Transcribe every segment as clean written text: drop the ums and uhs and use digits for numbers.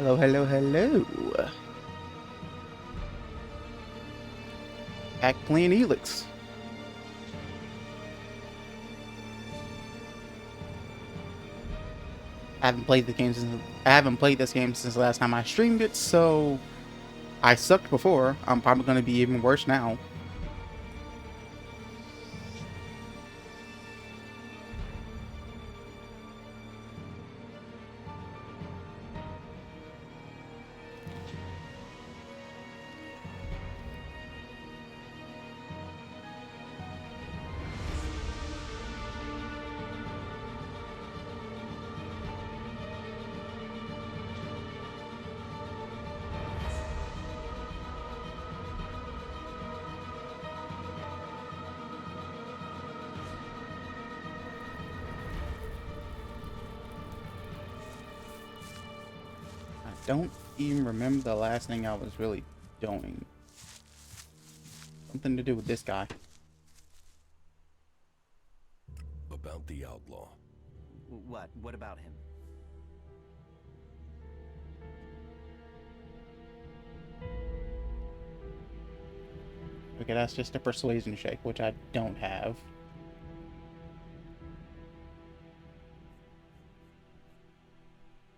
Hello, hello, hello. Back playing Elix. I haven't played this game since the last time I streamed it, so I sucked before. I'm probably gonna be even worse now. I don't even remember the last thing I was really doing. Something to do with this guy. About the outlaw. What? What about him? Okay, that's just a persuasion check, which I don't have.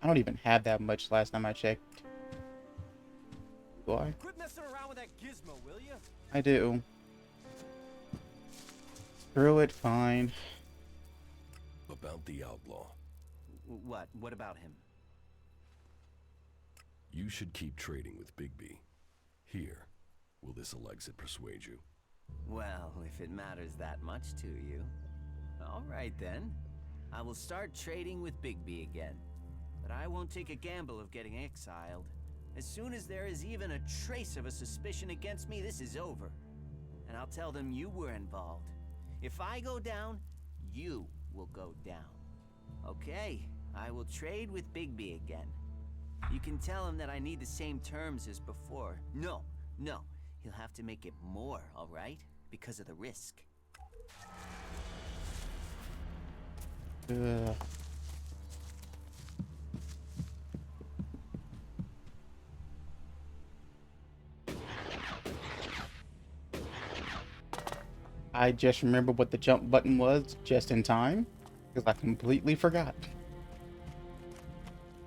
I don't even have that much last time I checked. Do I? Quit messing around with that gizmo, will you? I do. Screw it, fine. About the outlaw. What? What about him? You should keep trading with Bigby. Here, will this Alexit persuade you? Well, if it matters that much to you. All right then. I will start trading with Bigby again. But I won't take a gamble of getting exiled. As soon as there is even a trace of a suspicion against me, this is over. And I'll tell them you were involved. If I go down, you will go down. Okay, I will trade with Bigby again. You can tell him that I need the same terms as before. No, he'll have to make it more, all right? Because of the risk. Ugh. I just remember what the jump button was just in time, because I completely forgot.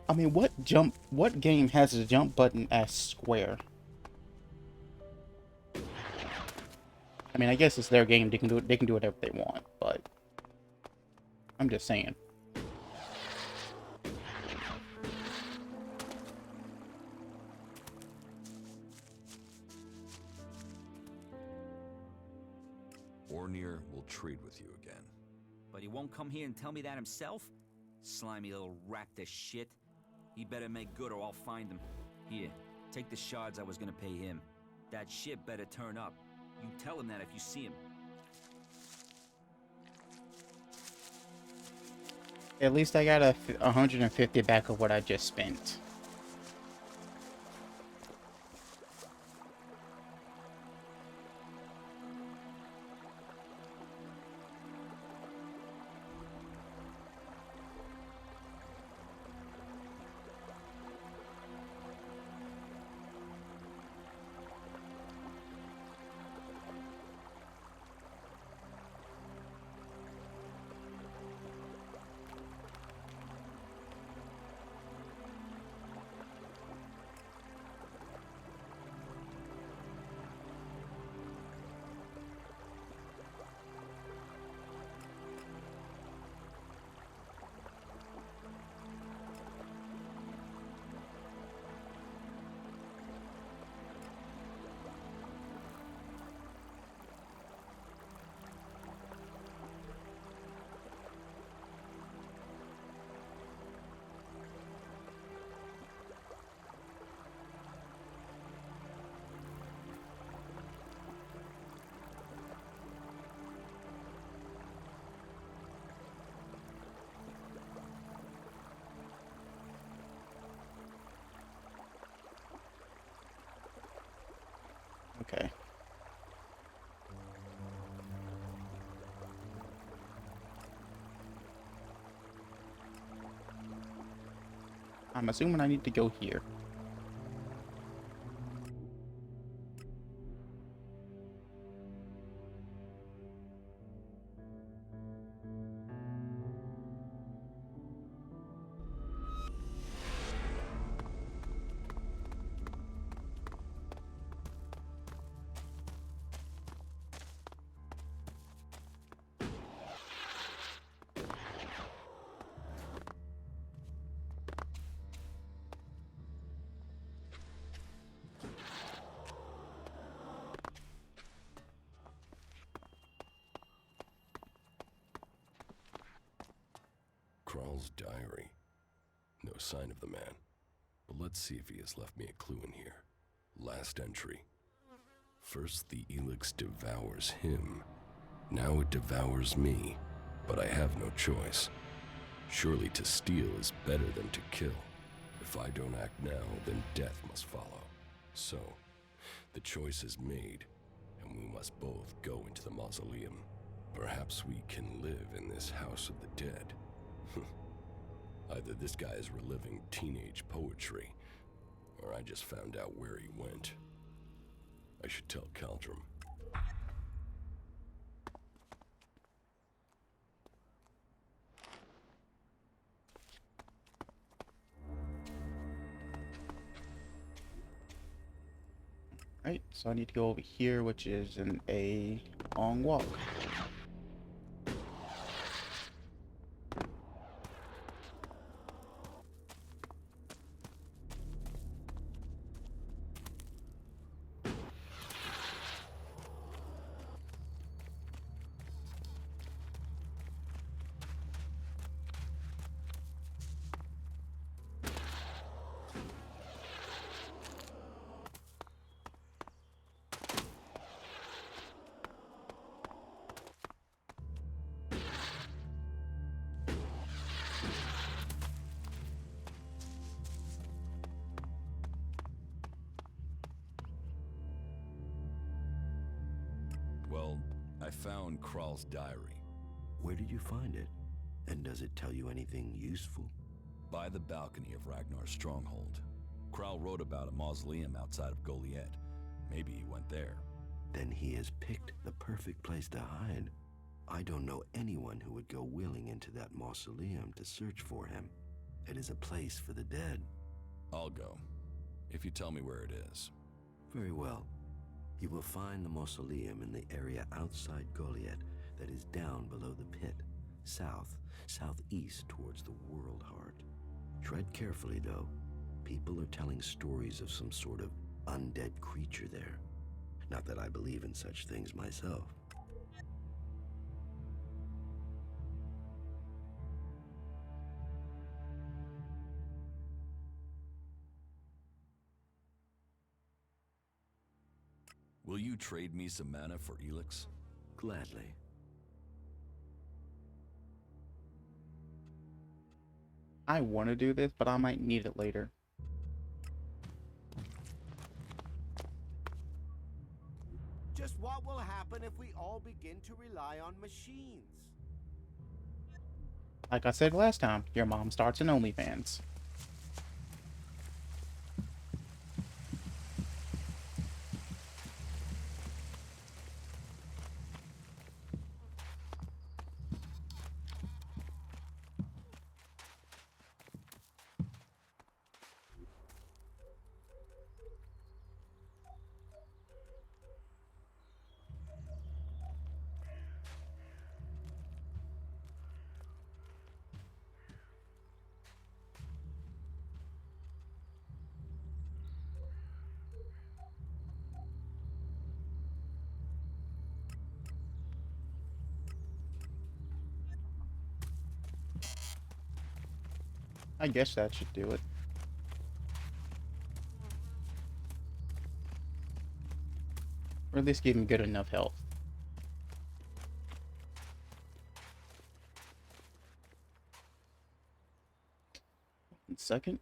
I mean, what game has a jump button as square? I mean, I guess it's their game. They can do whatever they want, but I'm just saying. Ornir will trade with you again. But he won't come here and tell me that himself? Slimy little rat to shit. He better make good or I'll find him. Here, take the shards I was gonna pay him. That shit better turn up. You tell him that if you see him. At least I got 150 back of what I just spent. I'm assuming I need to go here. Kral's diary. No sign of the man. But let's see if he has left me a clue in here. Last entry. First the Elix devours him. Now it devours me. But I have no choice. Surely to steal is better than to kill. If I don't act now, then death must follow. So, the choice is made, and we must both go into the mausoleum. Perhaps we can live in this house of the dead. Either this guy is reliving teenage poetry, or I just found out where he went. I should tell Caldrum. Right, so I need to go over here, which is a long walk. Well, I found Kral's diary. Where did you find it? And does it tell you anything useful? By the balcony of Ragnar's stronghold. Kral wrote about a mausoleum outside of Goliet. Maybe he went there. Then he has picked the perfect place to hide. I don't know anyone who would go willing into that mausoleum to search for him. It is a place for the dead. I'll go, if you tell me where it is. Very well. You will find the mausoleum in the area outside Goliet that is down below the pit, southeast towards the World Heart. Tread carefully, though. People are telling stories of some sort of undead creature there. Not that I believe in such things myself. Will you trade me some mana for Elix? Gladly. I want to do this, but I might need it later. Just what will happen if we all begin to rely on machines? Like I said last time, your mom starts an OnlyFans. I guess that should do it. Or at least give him good enough health. 1 second.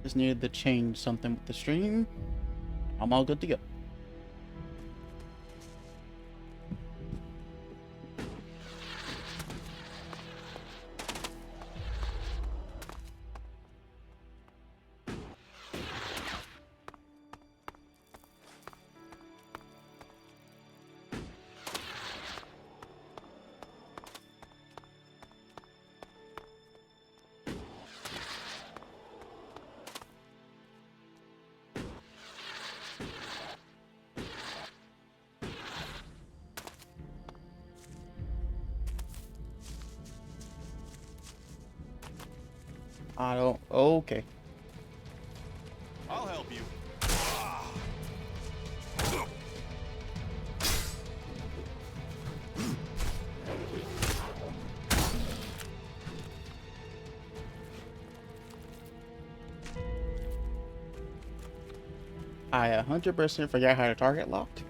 Just needed to change something with the stream. I'm all good to go. I don't. Okay. I'll help you. I 100% forgot how to target locked.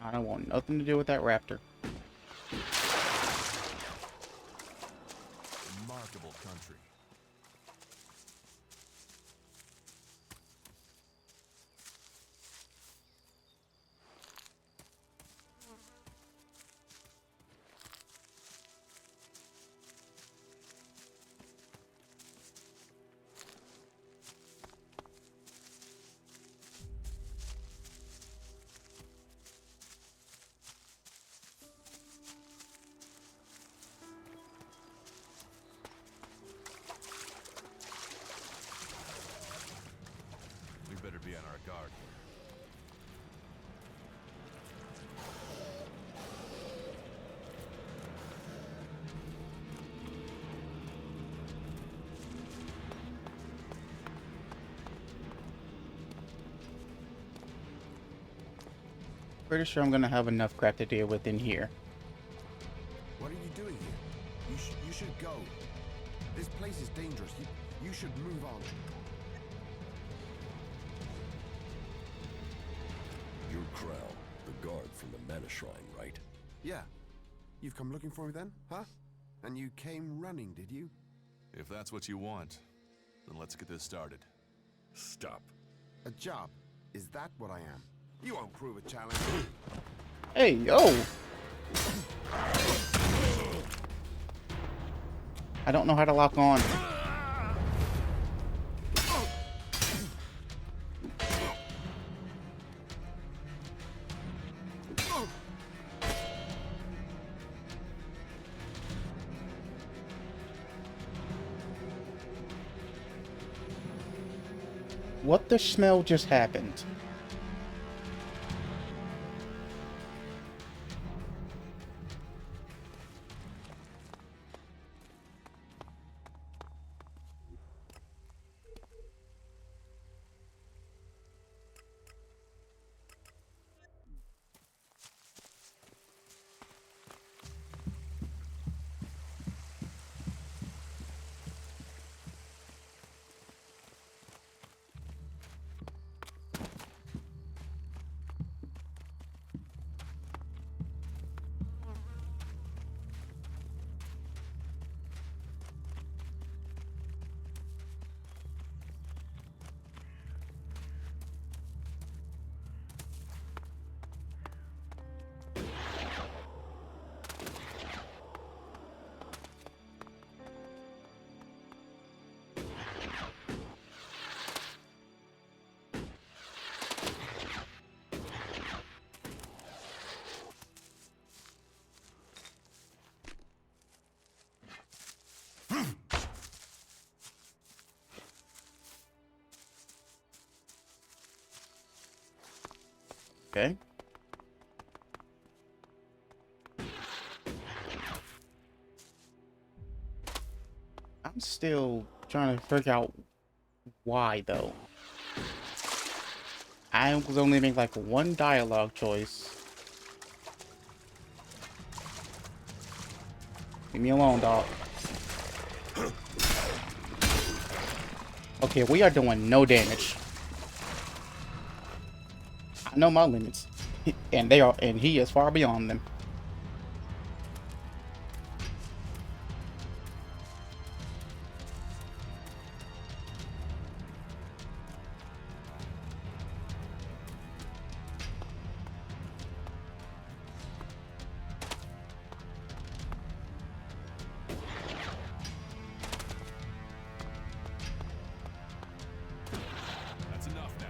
I don't want nothing to do with that raptor. Remarkable country. We better be on our guard here. Pretty sure I'm gonna have enough crap to deal with in here. What are you doing here? You should go. This place is dangerous. You should move on. You're Crow, the guard from the Mana Shrine, right? Yeah. You've come looking for me then, huh? And you came running, did you? If that's what you want, then let's get this started. Stop. A job? Is that what I am? You won't prove a challenge. Hey, yo! I don't know how to lock on. What the smell just happened? Okay. I'm still trying to figure out why, though. I was only making like one dialogue choice. Leave me alone, dog. Okay, we are doing no damage. I know my limits, and he is far beyond them. That's enough now.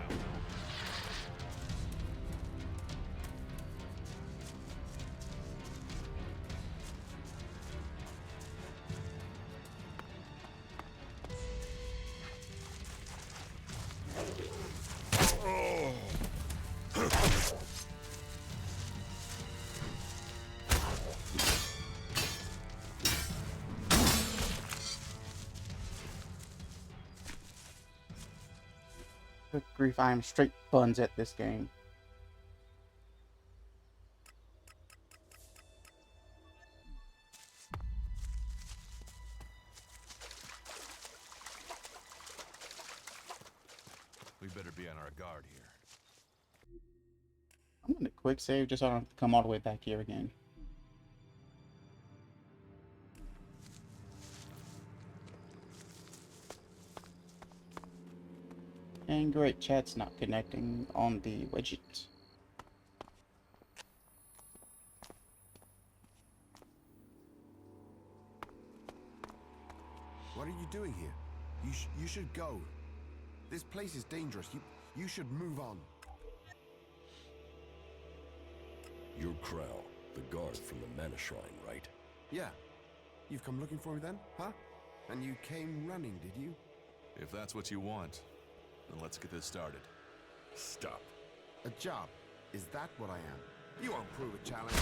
Good grief, I am straight buns at this game. We better be on our guard here. I'm gonna quick save just so I don't have to come all the way back here again. And great, chat's not connecting on the widget. What are you doing here? You should go. This place is dangerous. You should move on. You're Krell, the guard from the Mana Shrine, right? Yeah. You've come looking for me then, huh? And you came running, did you? If that's what you want, then let's get this started. Stop. A job. Is that what I am? You won't prove a challenge.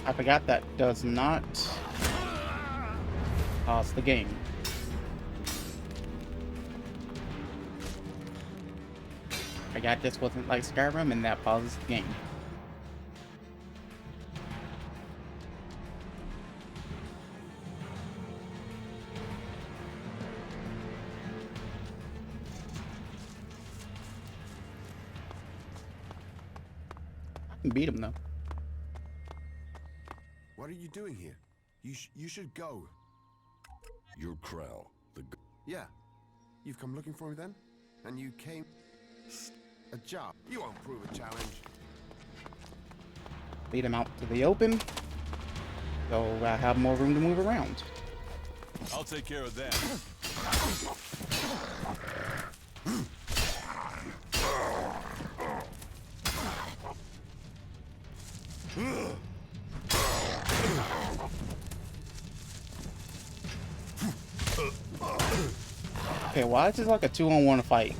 I forgot that does not pause the game. I forgot this wasn't like Skyrim and that pauses the game. I can beat him though. What are you doing here? You should go. You're Krell, the Yeah. You've come looking for me then? And you came... A job. You won't prove a challenge. Lead him out to the open, so I have more room to move around. I'll take care of that. Okay, why is this like a 2-on-1 fight?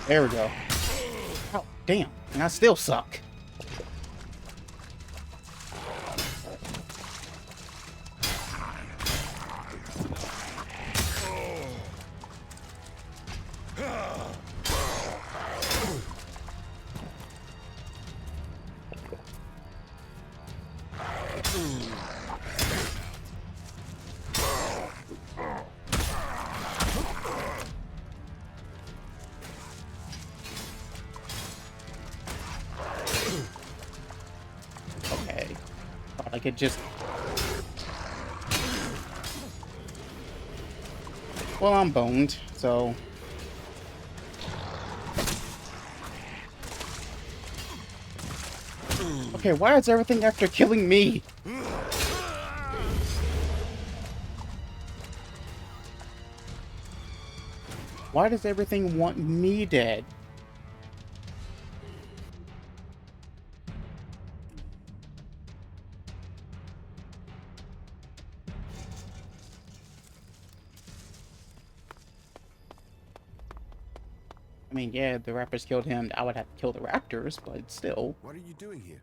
There we go. Oh, damn. And I still suck. Okay. Thought I could just... Well, I'm boned, so... Okay, why is everything after killing me? Why does everything want me dead? I mean, yeah, the Raptors killed him. I would have to kill the Raptors, but still. What are you doing here?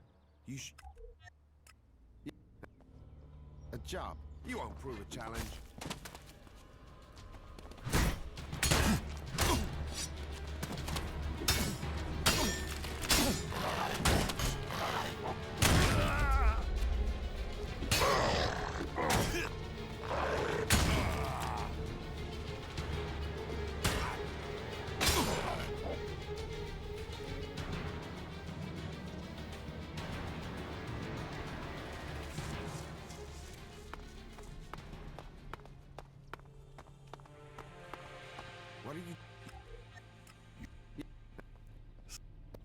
A job. You won't prove a challenge. What are you...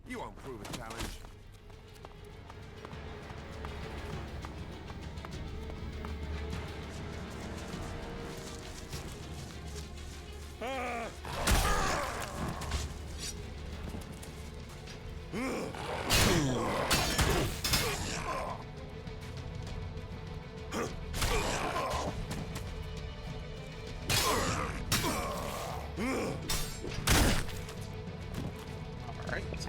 You won't prove a challenge. Alright.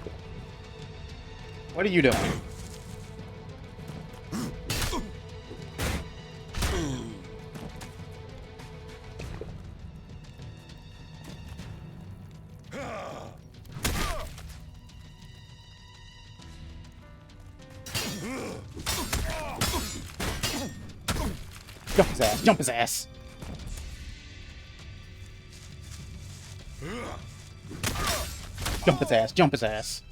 What are you doing? Jump his ass! Jump his ass! Jump his ass! Jump his ass!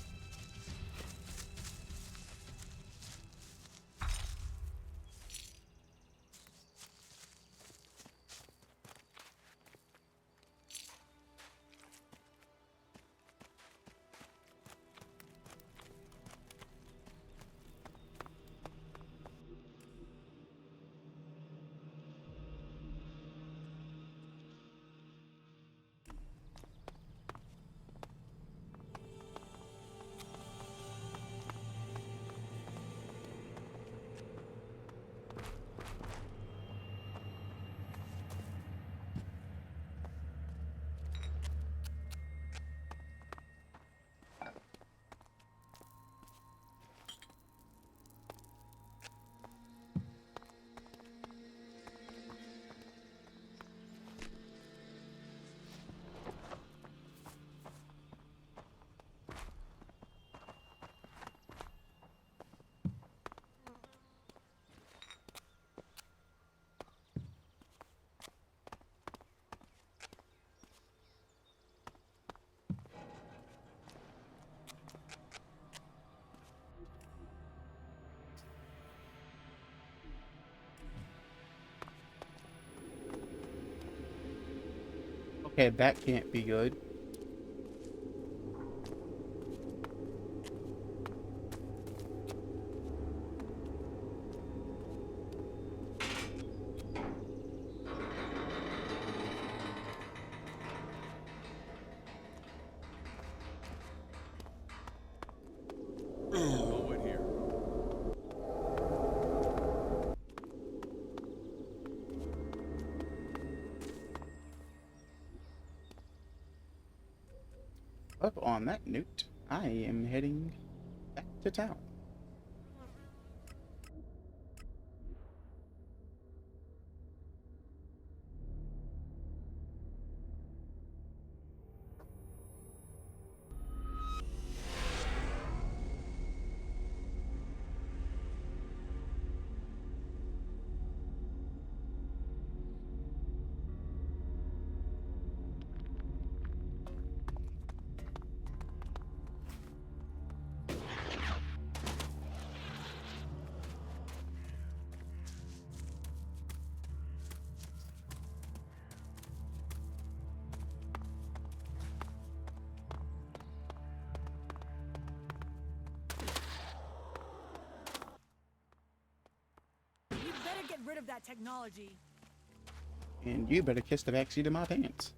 Okay, that can't be good. I'll wait here. Up on that note, I am heading back to town. You better get rid of that technology. And you better kiss the backseat of my pants.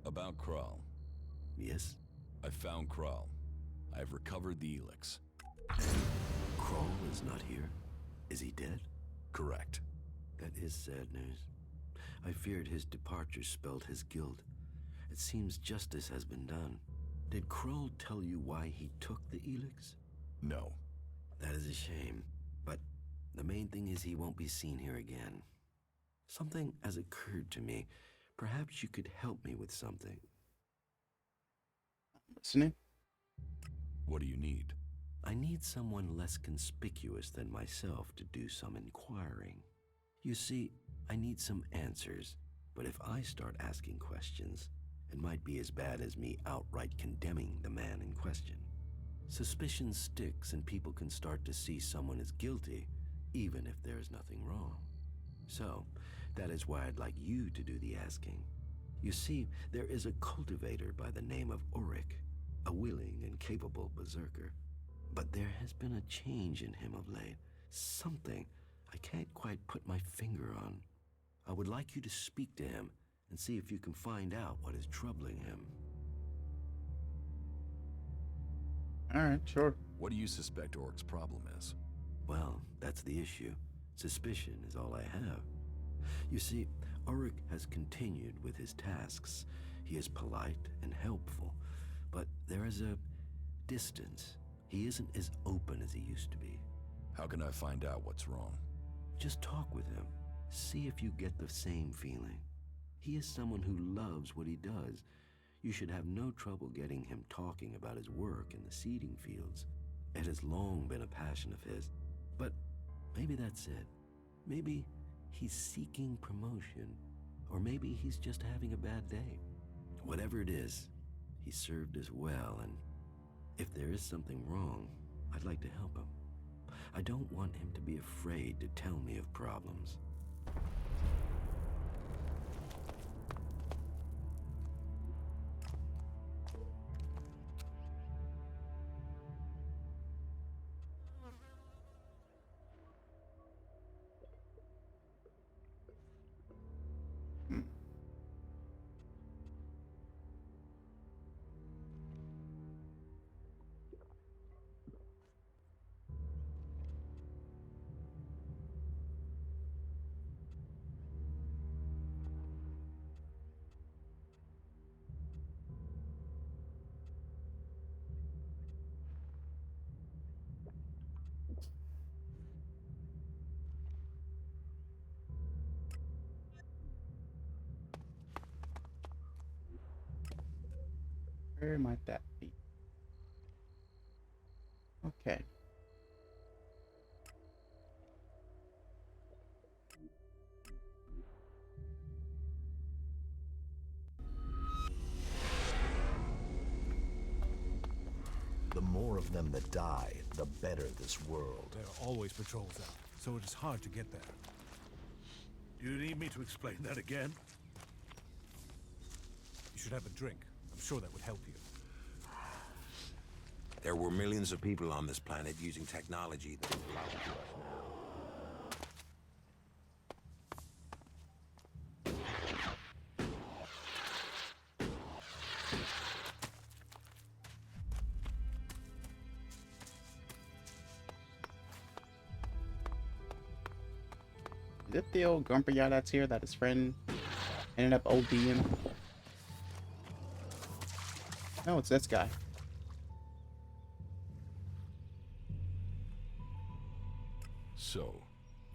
About Kral. Yes? I found Kral. I've recovered the Elix. Kral is not here. Is he dead? Correct. That is sad news. I feared his departure spelled his guilt. It seems justice has been done. Did Kral tell you why he took the Elix? No. That is a shame. But the main thing is he won't be seen here again. Something has occurred to me. Perhaps you could help me with something. Listening? What do you need? I need someone less conspicuous than myself to do some inquiring. You see, I need some answers, but if I start asking questions, it might be as bad as me outright condemning the man in question. Suspicion sticks and people can start to see someone as guilty, even if there is nothing wrong. So, that is why I'd like you to do the asking. You see, there is a cultivator by the name of Ulrich, a willing and capable berserker. But there has been a change in him of late. Something I can't quite put my finger on. I would like you to speak to him and see if you can find out what is troubling him. Alright, sure. What do you suspect Oric's problem is? Well, that's the issue. Suspicion is all I have. You see, Ulrich has continued with his tasks. He is polite and helpful, but there is a distance. He isn't as open as he used to be. How can I find out what's wrong? Just talk with him. See if you get the same feeling. He is someone who loves what he does. You should have no trouble getting him talking about his work in the seeding fields. It has long been a passion of his. But maybe that's it. Maybe he's seeking promotion. Or maybe he's just having a bad day. Whatever it is, he served us well, and if there is something wrong, I'd like to help him. I don't want him to be afraid to tell me of problems. Where might that be? Okay. The more of them that die, the better this world. There are always patrols out, so it is hard to get there. Do you need me to explain that again? You should have a drink. I'm sure that would help you. There were millions of people on this planet using technology that is allowed to us now. Is it the old Grumper guy that's here that his friend ended up ODing? No, it's this guy. So,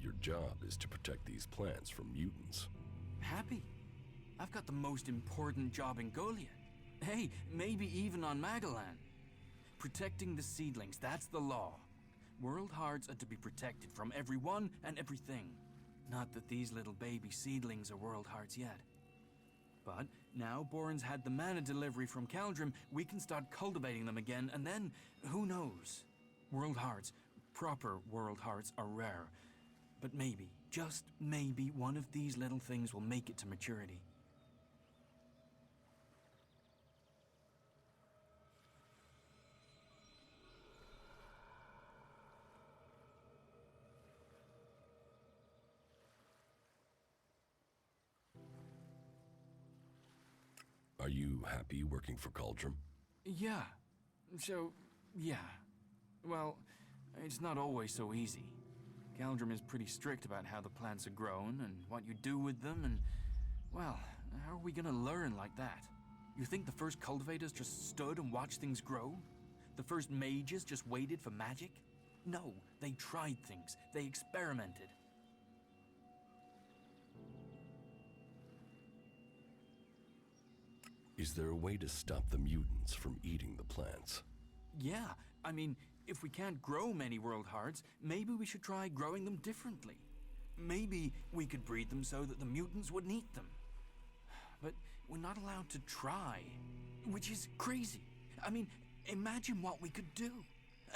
your job is to protect these plants from mutants. Happy? I've got the most important job in Goliath. Hey, maybe even on Magalan. Protecting the seedlings, that's the law. World hearts are to be protected from everyone and everything. Not that these little baby seedlings are world hearts yet. But now Boren's had the mana delivery from Caldrum, we can start cultivating them again, and then, who knows? World hearts, proper world hearts, are rare. But maybe, just maybe, one of these little things will make it to maturity. Are you happy working for Cauldron? Yeah. Yeah. Well, it's not always so easy. Caldrum is pretty strict about how the plants are grown and what you do with them, and, well, how are we gonna learn like that? You think the first cultivators just stood and watched things grow? The first mages just waited for magic? No, they tried things. They experimented. Is there a way to stop the mutants from eating the plants? Yeah, I mean, if we can't grow many world hearts, maybe we should try growing them differently. Maybe we could breed them so that the mutants wouldn't eat them. But we're not allowed to try, which is crazy. I mean, Imagine what we could do.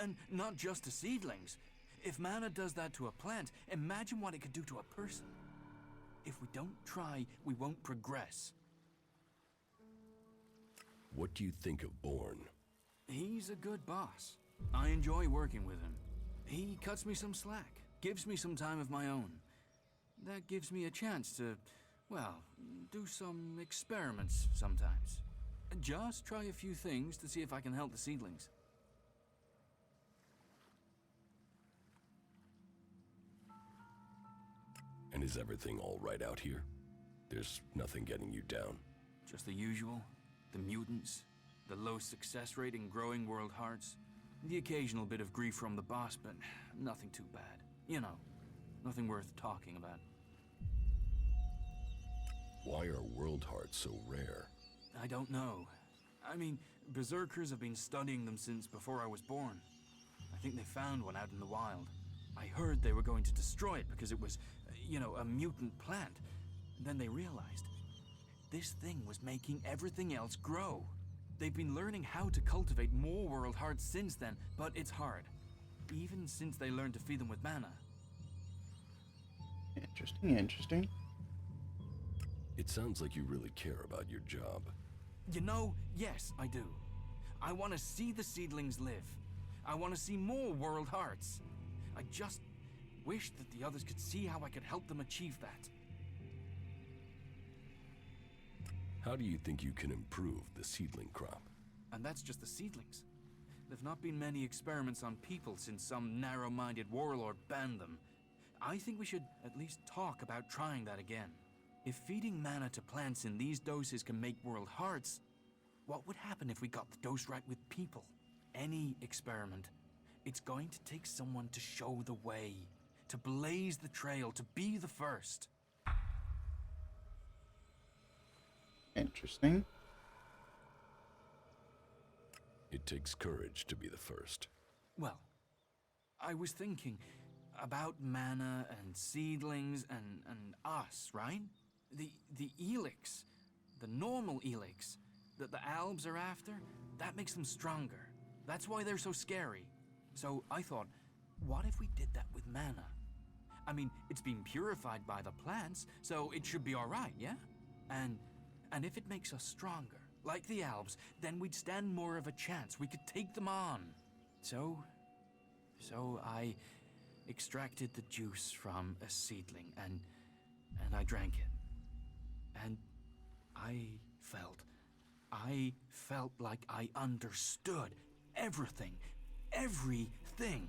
And not just to seedlings. If mana does that to a plant, imagine what it could do to a person. If we don't try, we won't progress. What do you think of Bourne? He's a good boss. I enjoy working with him. He cuts me some slack, gives me some time of my own. That gives me a chance to, well, do some experiments sometimes. Just try a few things to see if I can help the seedlings. And is everything all right out here? There's nothing getting you down? Just the usual. The mutants, the low success rate in growing world hearts, the occasional bit of grief from the boss, but nothing too bad. You know, nothing worth talking about. Why are world hearts so rare? I don't know. I mean, berserkers have been studying them since before I was born. I think they found one out in the wild. I heard they were going to destroy it because it was, you know, a mutant plant. Then they realized this thing was making everything else grow. They've been learning how to cultivate more world hearts since then, but it's hard. Even since they learned to feed them with mana. Interesting, interesting. It sounds like you really care about your job. You know, yes, I do. I want to see the seedlings live. I want to see more world hearts. I just wish that the others could see how I could help them achieve that. How do you think you can improve the seedling crop? And that's just the seedlings. There've not been many experiments on people since some narrow-minded warlord banned them. I think we should at least talk about trying that again. If feeding mana to plants in these doses can make world hearts, what would happen if we got the dose right with people? Any experiment, it's going to take someone to show the way, to blaze the trail, to be the first. Interesting. It takes courage to be the first. Well, I was thinking about mana and seedlings and us, right? The Elix, the normal Elix that the Albs are after, that makes them stronger. That's why they're so scary. So I thought, what if we did that with mana? I mean, it's been purified by the plants, so it should be all right, yeah? And if it makes us stronger, like the Albs, then we'd stand more of a chance. We could take them on. So I extracted the juice from a seedling and I drank it. And I felt like I understood everything. Everything.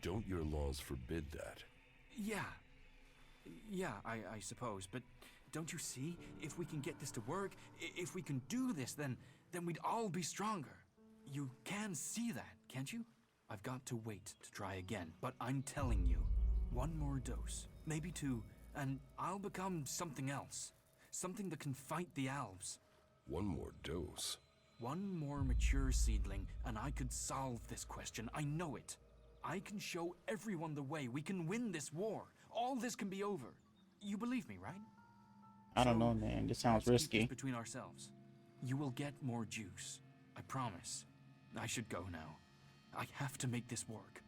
Don't your laws forbid that? Yeah, I suppose, but don't you see? If we can get this to work, if we can do this, then we'd all be stronger. You can see that, can't you? I've got to wait to try again, but I'm telling you, one more dose, maybe two, and I'll become something else. Something that can fight the Albs. One more dose? One more mature seedling, and I could solve this question. I know it. I can show everyone the way. We can win this war. All this can be over. You believe me, right? I don't know, man. This sounds let's keep risky. this between ourselves. You will get more juice. I promise. I should go now. I have to make this work.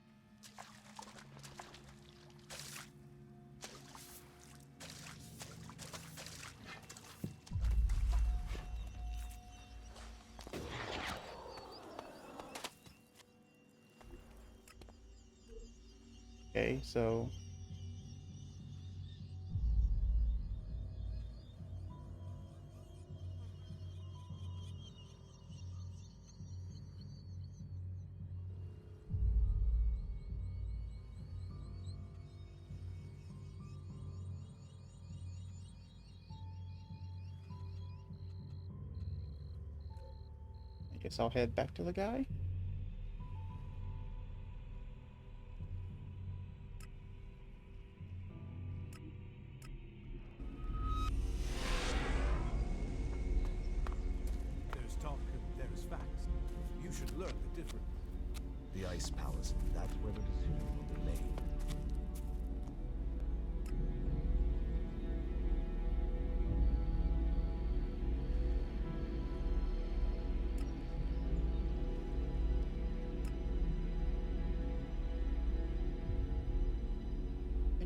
Okay, so I guess I'll head back to the guy. There's talk and there's facts. You should learn the difference. The Ice Palace, that's where the decision will be made.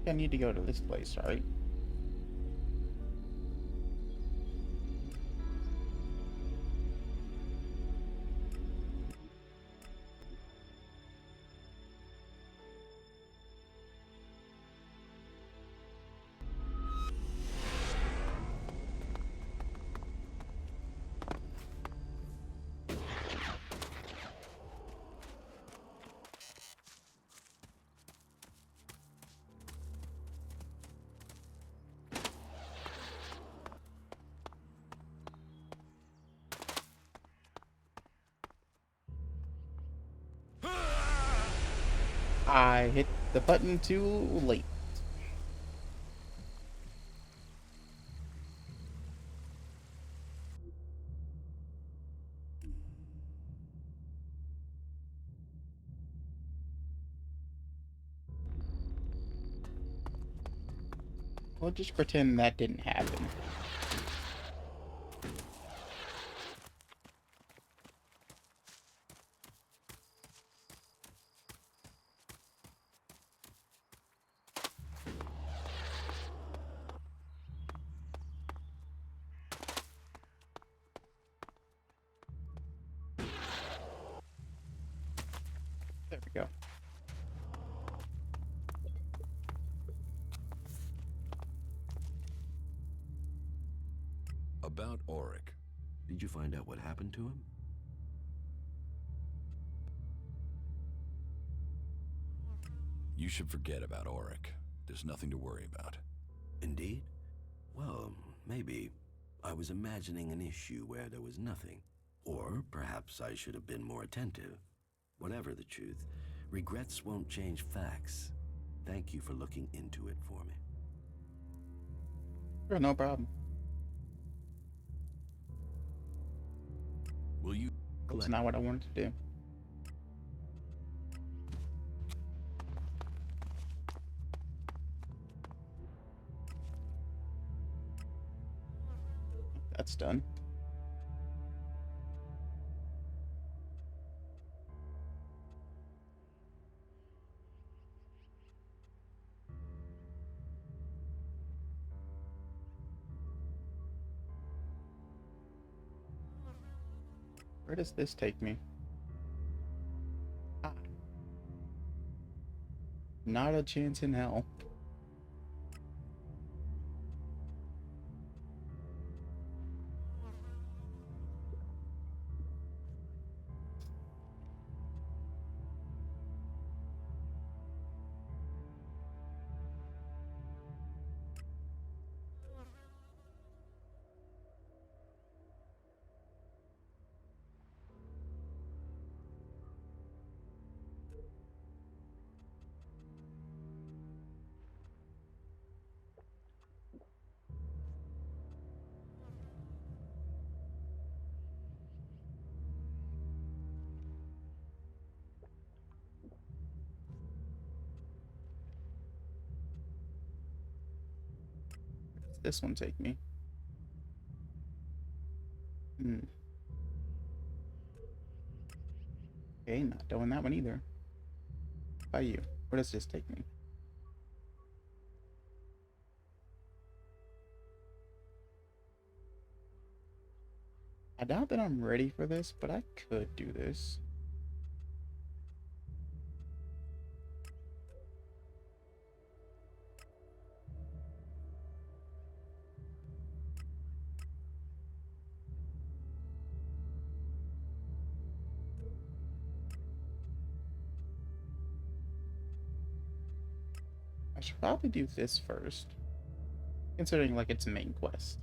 I need to go to this place, right? I hit the button too late. We'll just pretend that didn't happen. There we go. About Auric. Did you find out what happened to him? You should forget about Auric. There's nothing to worry about. Indeed? Well, maybe. I was imagining an issue where there was nothing. Or perhaps I should have been more attentive. Whatever the truth, regrets won't change facts. Thank you for looking into it for me. Sure, no problem. Will you? That's not what I wanted to do. That's done. Where does this take me? Ah. Not a chance in hell. Where does this one take me? Okay, not doing that one either. How about you? Where does this take me? I doubt that I'm ready for this, but I could do this. I should probably do this first, considering like its main quest.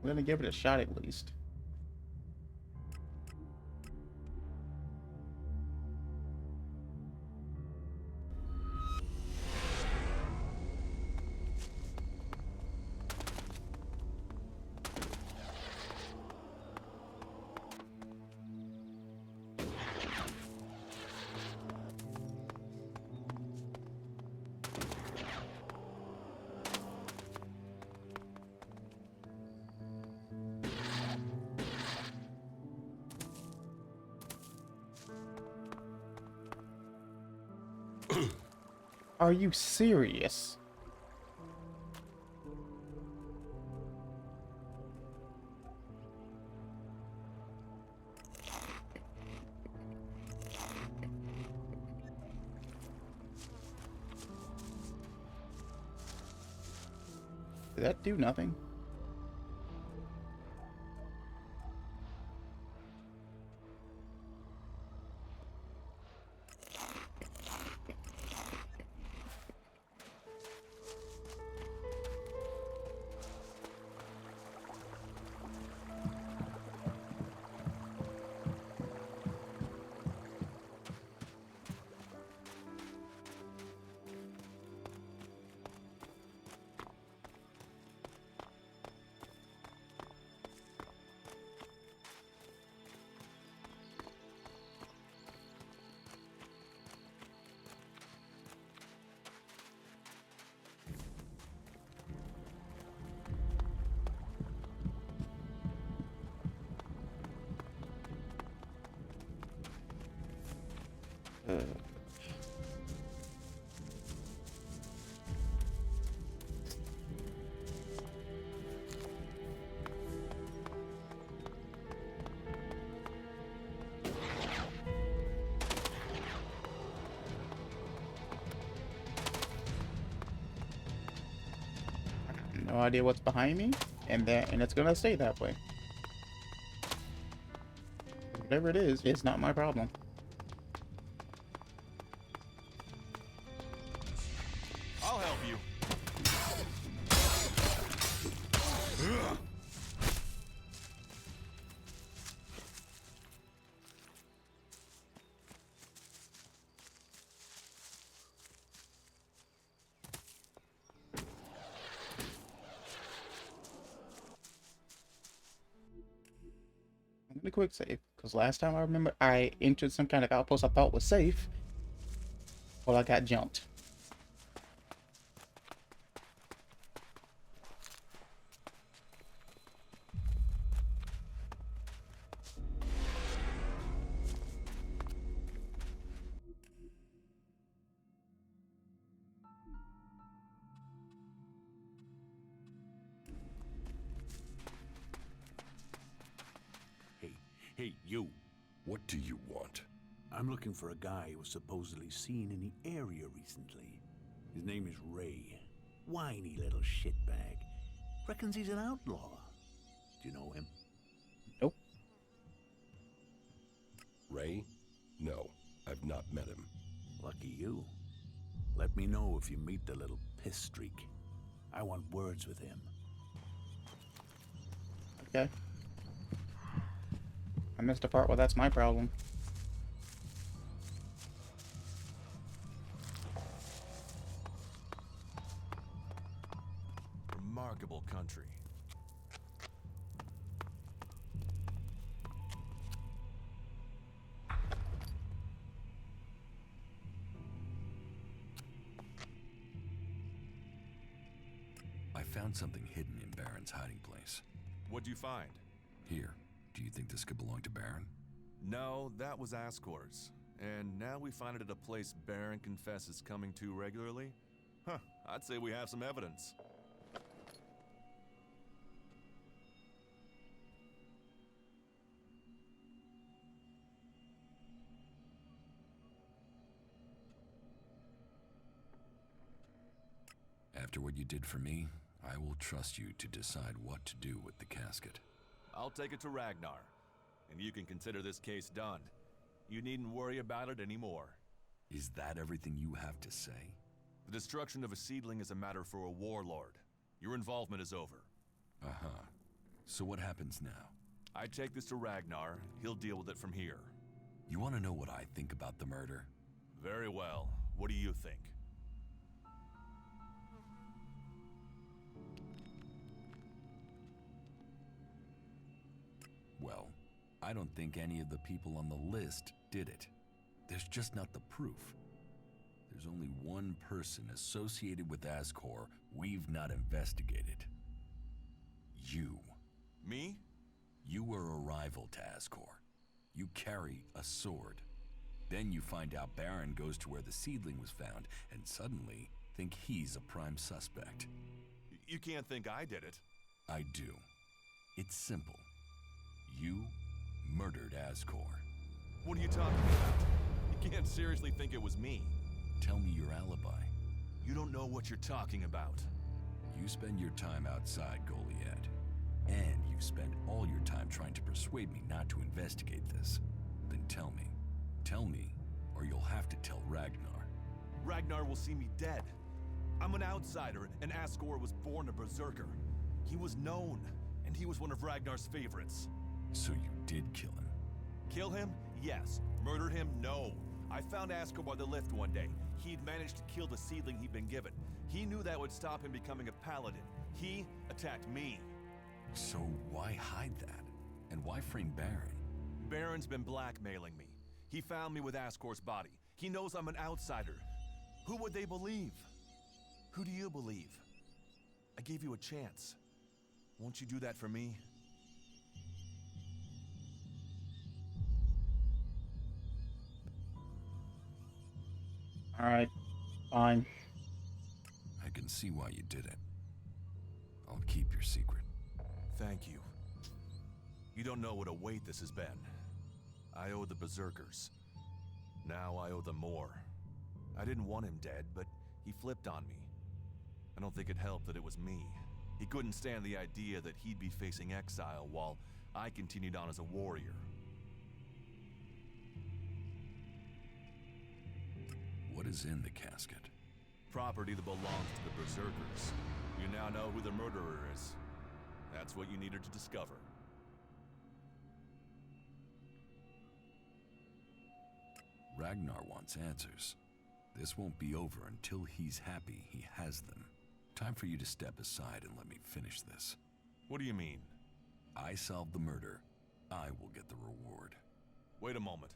I'm gonna give it a shot at least. Are you serious? Did that do nothing? No idea what's behind me, and it's gonna stay that way. Whatever it is, it's not my problem. I'll help you. I'm gonna quick save, because last time I remember I entered some kind of outpost I thought was safe. Well, I got jumped. Hey, you. What do you want? I'm looking for a guy who was supposedly seen in the area recently. His name is Ray. Whiny little shitbag. Reckons he's an outlaw. Do you know him? Nope. Ray? No, I've not met him. Lucky you. Let me know if you meet the little piss streak. I want words with him. Okay. I missed a part where that's my problem. Remarkable country. I found something hidden in Baron's hiding place. What'd you find? Here. Do you think this could belong to Baron? No, that was Ascor's. And now we find it at a place Baron confesses coming to regularly? Huh, I'd say we have some evidence. After what you did for me, I will trust you to decide what to do with the casket. I'll take it to Ragnar, and you can consider this case done. You needn't worry about it anymore. Is that everything you have to say? The destruction of a seedling is a matter for a warlord. Your involvement is over. Uh-huh. So what happens now? I take this to Ragnar. He'll deal with it from here. You want to know what I think about the murder? Very well. What do you think? Well, I don't think any of the people on the list did it. There's just not the proof. There's only one person associated with Ascor we've not investigated. You. Me? You were a rival to Ascor. You carry a sword. Then you find out Baron goes to where the seedling was found, and suddenly think he's a prime suspect. You can't think I did it. I do. It's simple. You murdered Ascor. What are you talking about? You can't seriously think it was me. Tell me your alibi. You don't know what you're talking about. You spend your time outside Goliad, and you spend all your time trying to persuade me not to investigate this. Then tell me. Tell me, or you'll have to tell Ragnar. Ragnar will see me dead. I'm an outsider, and Ascor was born a berserker. He was known, and he was one of Ragnar's favorites. So you did kill him? Kill him? Yes. Murder him? No. I found Ascor by the lift one day. He'd managed to kill the seedling he'd been given. He knew that would stop him becoming a paladin. He attacked me. So why hide that? And why frame Baron? Baron's been blackmailing me. He found me with Ascor's body. He knows I'm an outsider. Who would they believe? Who do you believe? I gave you a chance. Won't you do that for me? Alright, fine. I can see why you did it. I'll keep your secret. Thank you. You don't know what a weight this has been. I owe the Berserkers. Now I owe them more. I didn't want him dead, but he flipped on me. I don't think it helped that it was me. He couldn't stand the idea that he'd be facing exile while I continued on as a warrior. What is in the casket? Property that belongs to the Berserkers. You now know who the murderer is. That's what you needed to discover. Ragnar wants answers. This won't be over until he's happy he has them. Time for you to step aside and let me finish this. What do you mean? I solved the murder. I will get the reward. Wait a moment.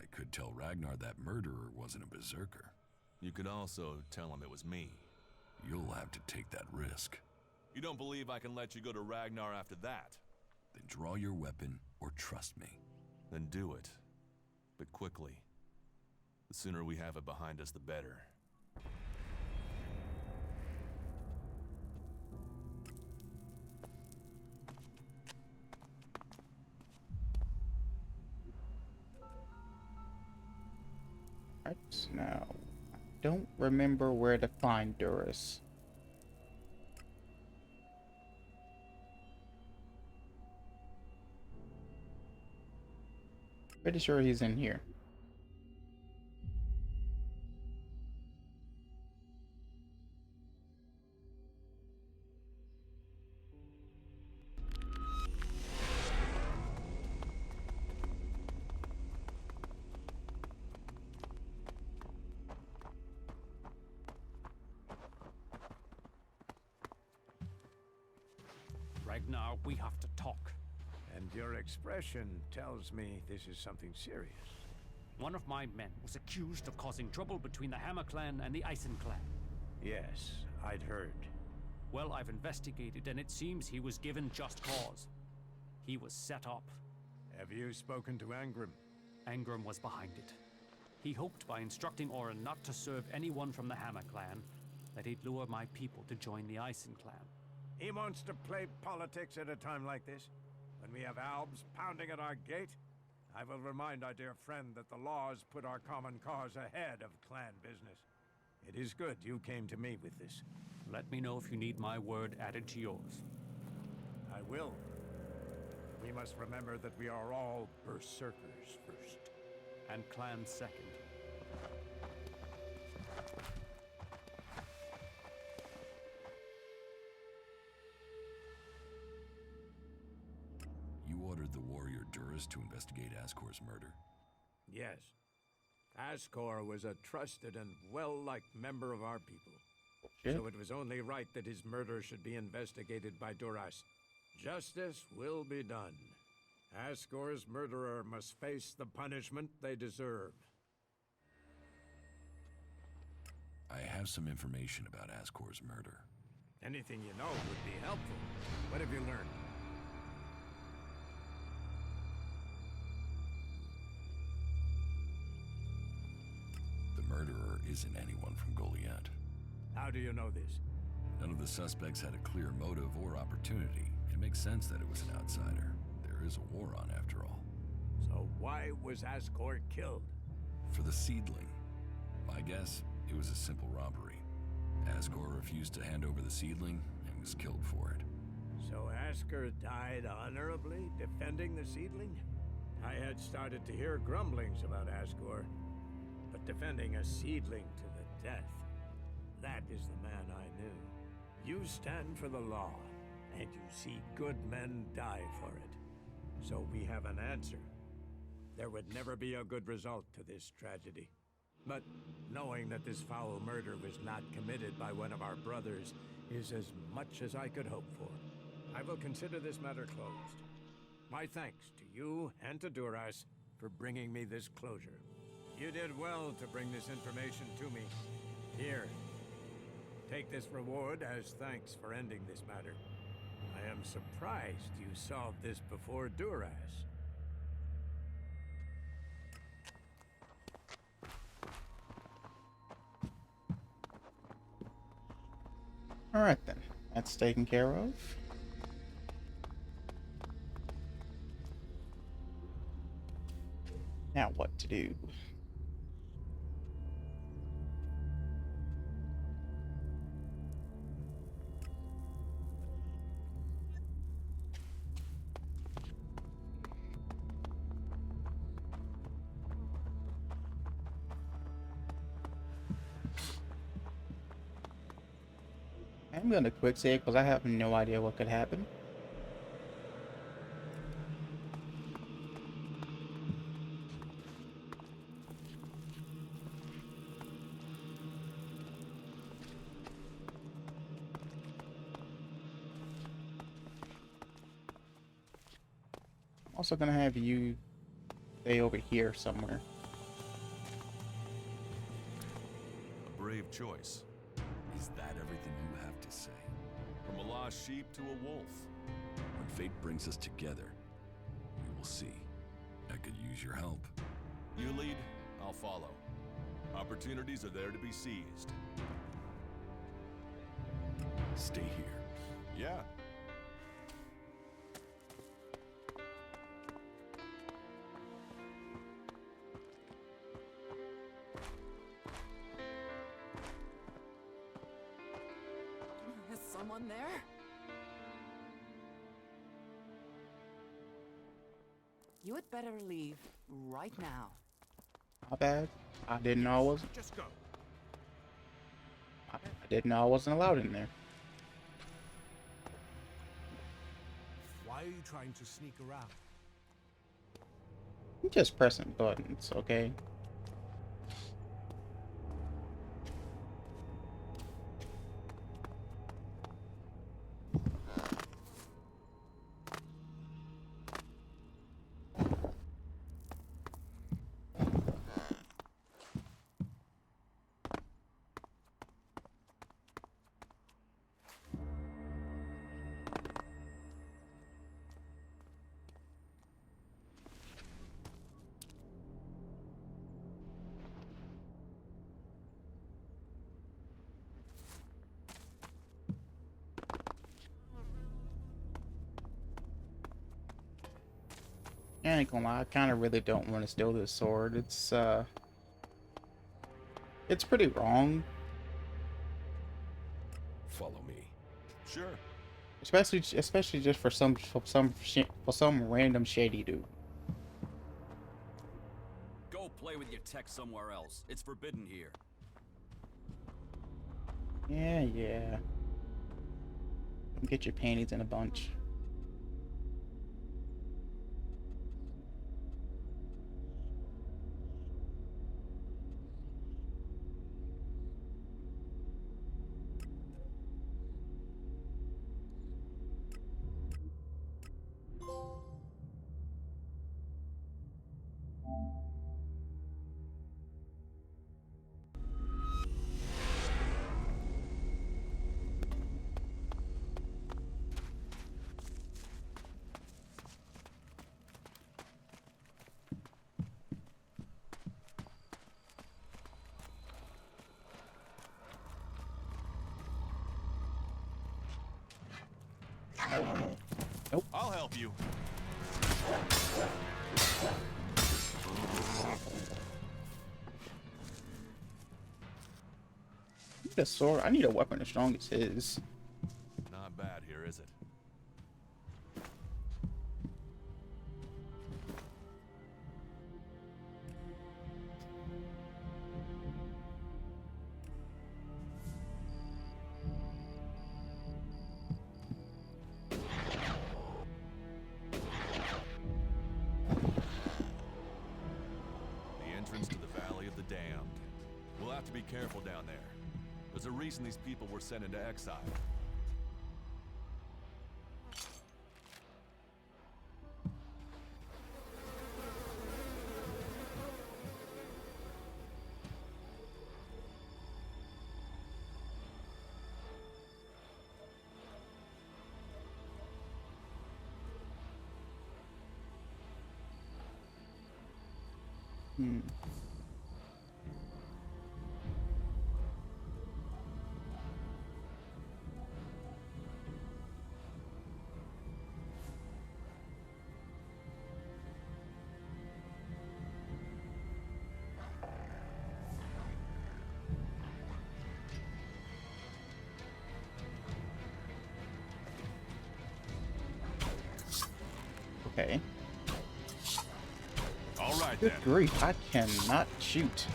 I could tell Ragnar that murderer wasn't a berserker. You could also tell him it was me. You'll have to take that risk. You don't believe I can let you go to Ragnar after that? Then draw your weapon or trust me. Then do it. But quickly. The sooner we have it behind us, the better. Right, now, I don't remember where to find Duras. Pretty sure he's in here. Ragnar, we have to talk. And your expression tells me this is something serious. One of my men was accused of causing trouble between the Hammer clan and the Eisen clan. Yes, I'd heard. Well, I've investigated, and it seems he was given just cause. He was set up. Have you spoken to Angrim? Angrim was behind it. He hoped by instructing Orin not to serve anyone from the Hammer clan, that he'd lure my people to join the Eisen clan. He wants to play politics at a time like this? When we have Albs pounding at our gate? I will remind our dear friend that the laws put our common cause ahead of clan business. It is good you came to me with this. Let me know if you need my word added to yours. I will. We must remember that we are all berserkers first. And clans second. ordered the warrior Duras to investigate Ascor's murder? Yes. Ascor was a trusted and well-liked member of our people. So it was only right that his murder should be investigated by Duras. Justice will be done. Ascor's murderer must face the punishment they deserve. I have some information about Ascor's murder. Anything you know would be helpful. What have you learned? The murderer isn't anyone from Goliath. How do you know this? None of the suspects had a clear motive or opportunity. It makes sense that it was an outsider. There is a war on, after all. So why was Ascor killed? For the seedling. My guess, it was a simple robbery. Ascor refused to hand over the seedling and was killed for it. So Ascor died honorably, defending the seedling? I had started to hear grumblings about Ascor, but defending a seedling to the death, that is the man I knew. You stand for the law, and you see good men die for it. So we have an answer. There would never be a good result to this tragedy. But knowing that this foul murder was not committed by one of our brothers is as much as I could hope for. I will consider this matter closed. My thanks to you and to Duras for bringing me this closure. You did well to bring this information to me. Here, take this reward as thanks for ending this matter. I am surprised you solved this before Duras. Alright then, that's taken care of. Now what to do? I'm gonna quick save because I have no idea what could happen. I'm also gonna have you stay over here somewhere. A brave choice. Is that everything you have to say? From a lost sheep to a wolf. When fate brings us together, we will see. I could use your help. You lead, I'll follow. Opportunities are there to be seized. Stay here. Yeah. Is someone there? You had better leave right now. My bad. I didn't know I wasn't. Just go. I didn't know I wasn't allowed in there. Why are you trying to sneak around? I'm just pressing buttons, okay? I ain't gonna lie, I kinda really don't want to steal this sword. It's pretty wrong. Follow me. Sure. Especially just for some random shady dude. Go play with your tech somewhere else. It's forbidden here. Yeah. Come get your panties in a bunch. Nope. I'll help you. I need a sword. I need a weapon as strong as his. Not bad here, is it? The entrance to the Valley of the Damned. We'll have to be careful down there. There's a reason these people were sent into exile. Hmm. Okay. All right, Good then. grief, I cannot shoot.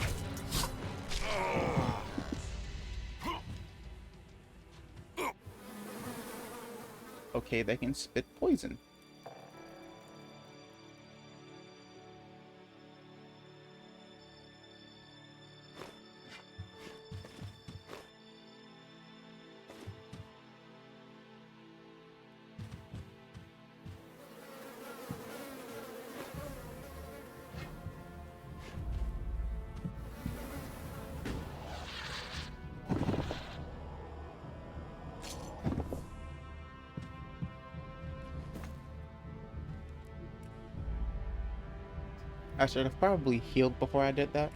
Okay, they can spit poison. I should have probably healed before I did that.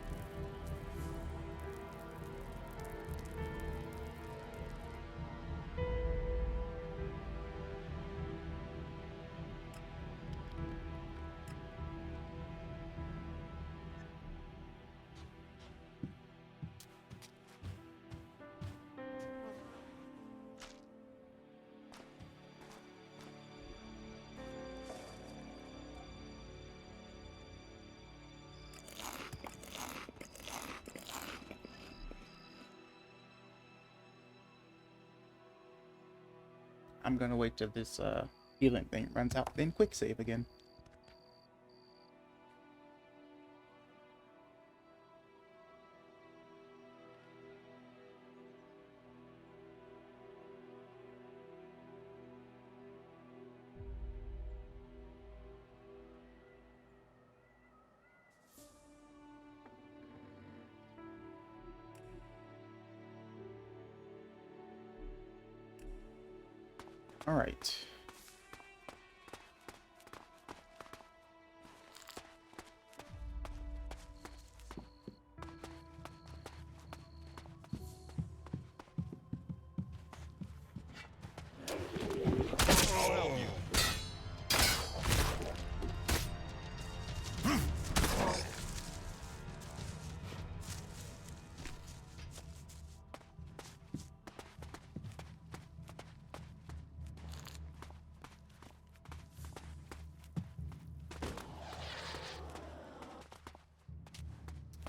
I'm gonna wait till this healing thing runs out, then quick save again. All right. I'll help you.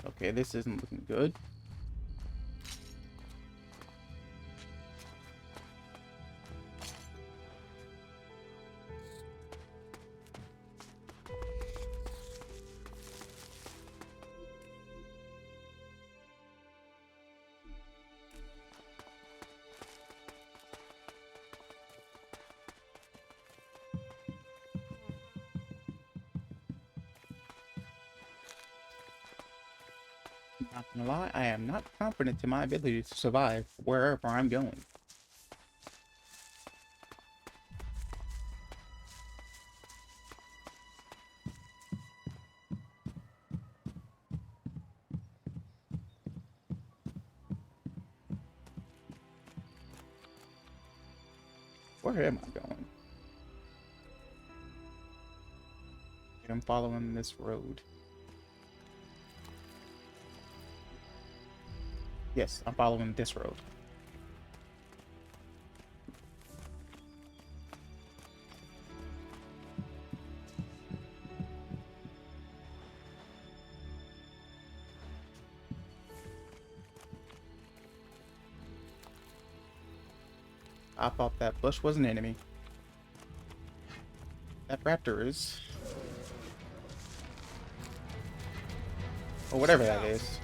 Okay, this isn't looking good. Not gonna lie, I am not confident in my ability to survive wherever I'm going. Where am I going? I'm following this road. Yes, I'm following this road. I thought that bush was an enemy. That raptor is. Or whatever that is.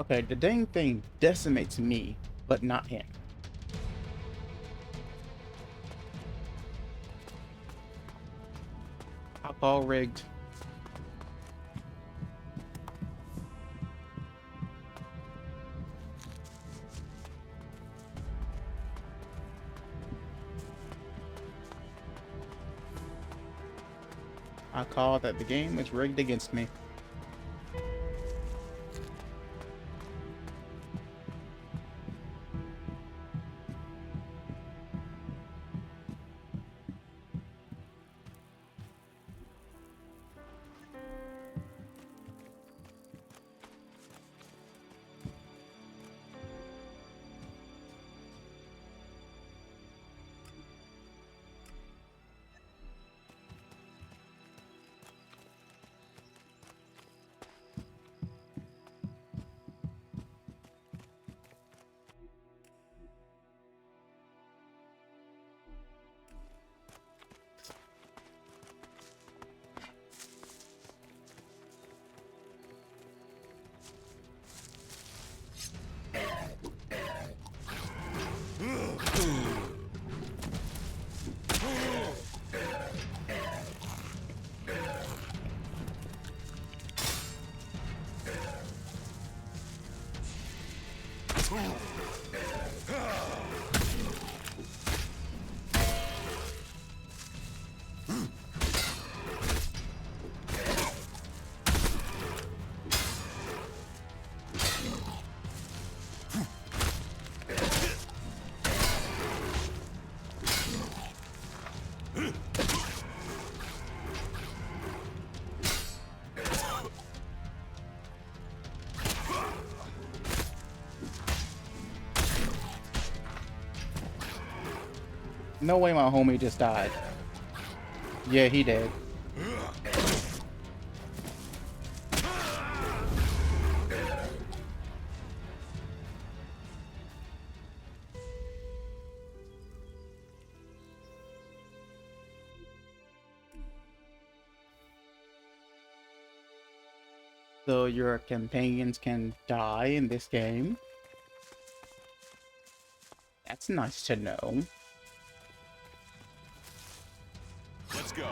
Okay, the dang thing decimates me, but not him. Alcohol rigged. I call that the game is rigged against me. No way my homie just died. Yeah, he did. So your companions can die in this game? That's nice to know. Let's go.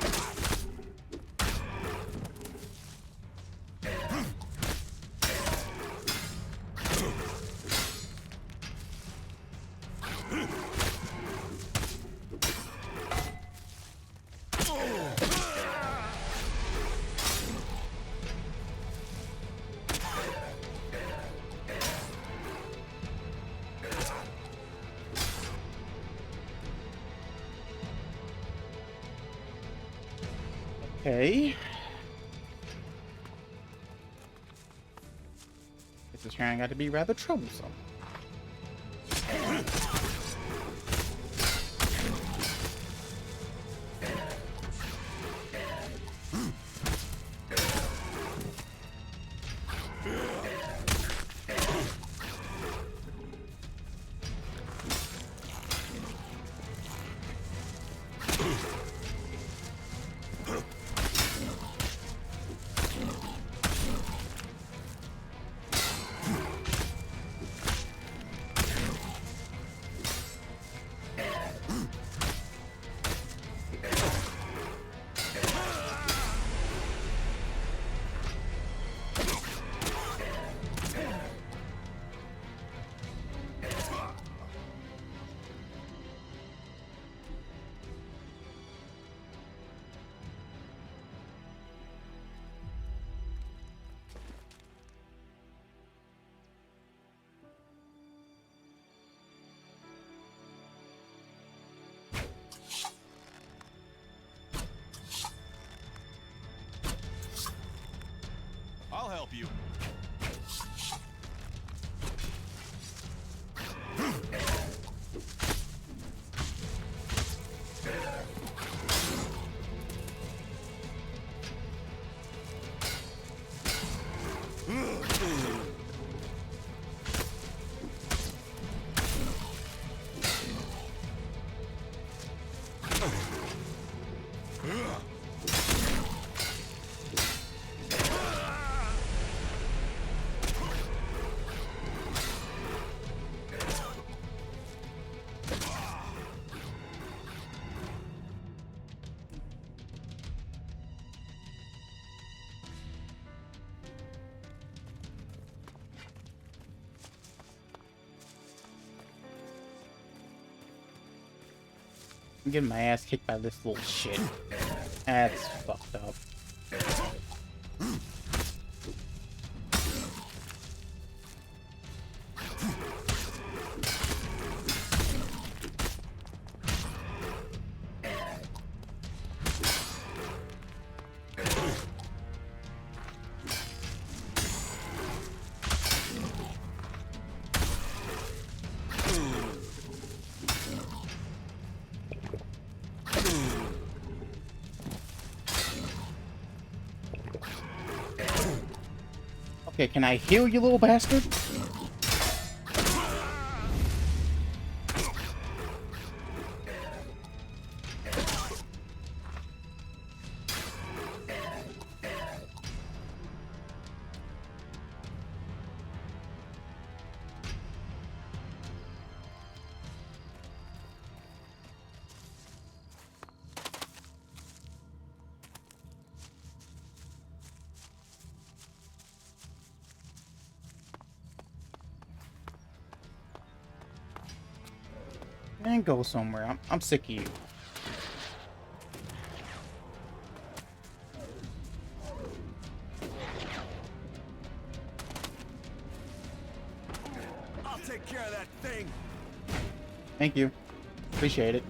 Okay. This is turning out to be rather troublesome. help you. I'm getting my ass kicked by this little shit. That's fucked up. Okay, can I heal you, little bastard? And go somewhere. I'm sick of you. I'll take care of that thing. Thank you. Appreciate it.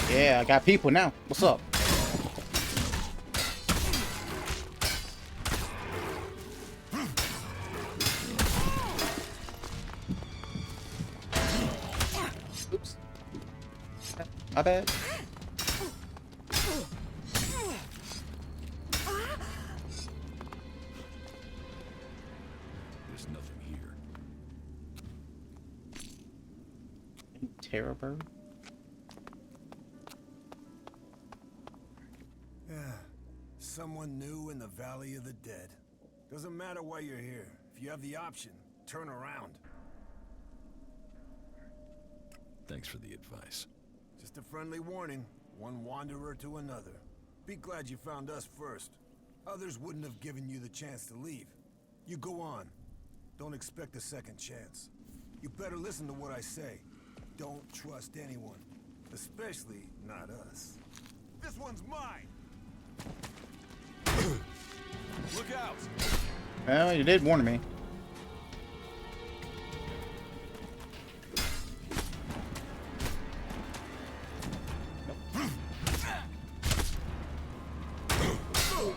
Yeah, I got people now. What's up? Oops. My bad. There's nothing here. Terror bird. Yeah, someone new in the Valley of the Dead. Doesn't matter why you're here. If you have the option, turn around. Thanks for the advice. Just a friendly warning. One wanderer to another. Be glad you found us first. Others wouldn't have given you the chance to leave. You go on. Don't expect a second chance. You better listen to what I say. Don't trust anyone. Especially not us. This one's mine! Look out! Well, you did warn me.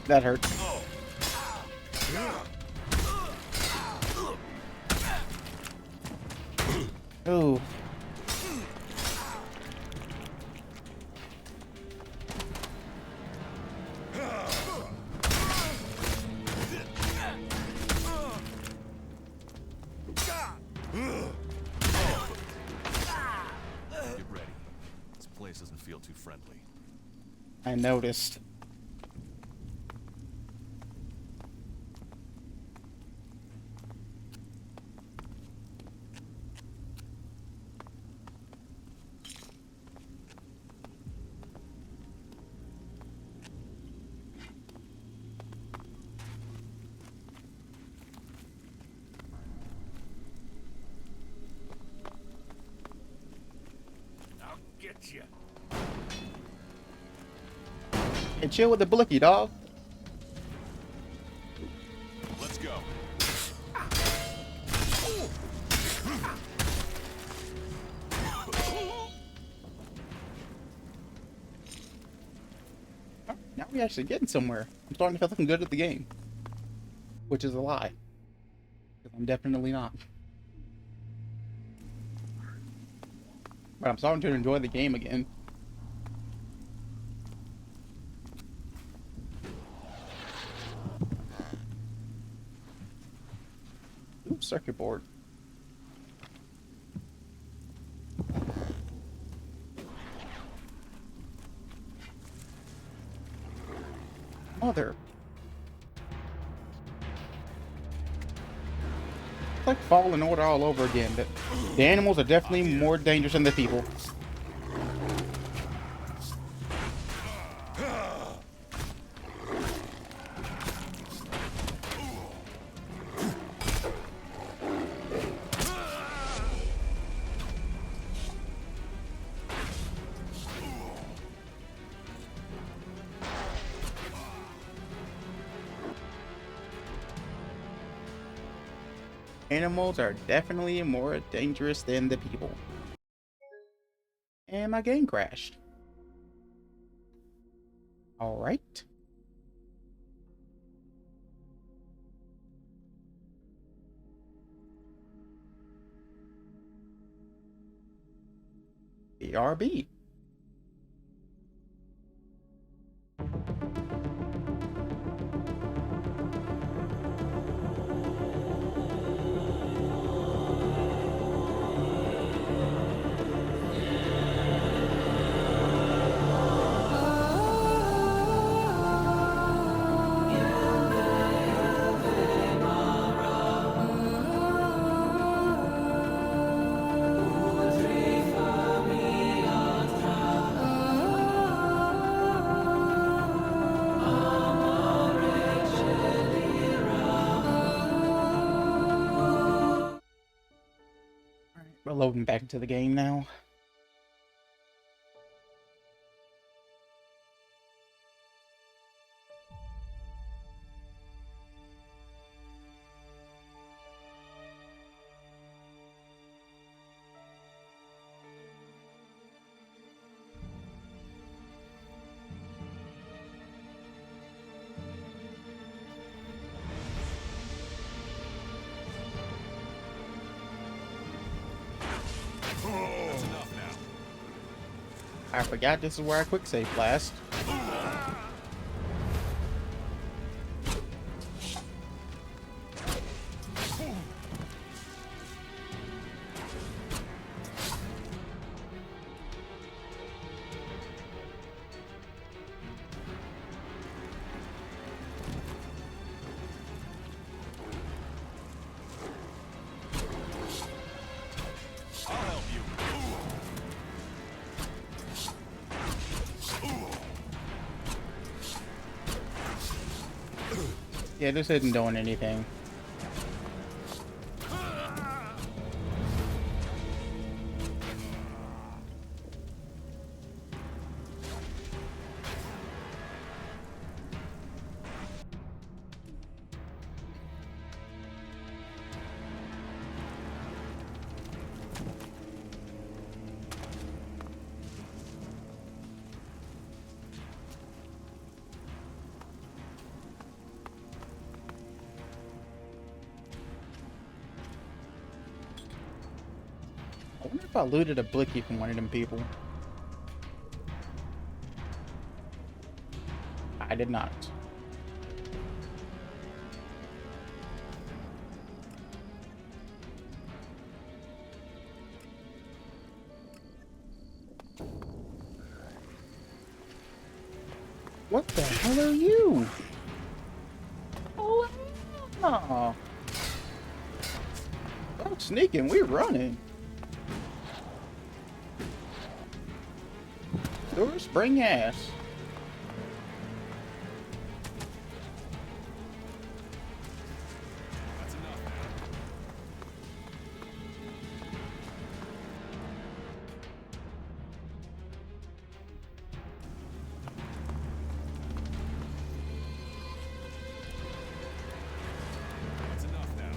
That hurt. Ooh. Get ready. This place doesn't feel too friendly. I noticed. I'll get you. And chill with the blicky, dog. Let's go. We actually getting somewhere. I'm starting to feel looking good at the game. Which is a lie. Because I'm definitely not. But I'm starting to enjoy the game again. Ooh, circuit board. Mother. It's like Fallen Order all over again. The animals are definitely more dangerous than the people. Animals are definitely more dangerous than the people. And my game crashed. Alright. BRB. We're loading back into the game now. That's enough now. I forgot this is where I quick save last. I'll help you. Yeah, this isn't doing anything. I wonder if I looted a blicky from one of them people. I did not. What the hell are you? Oh, no. I'm sneaking, we're running. Door spring ass. That's enough now. That's enough now.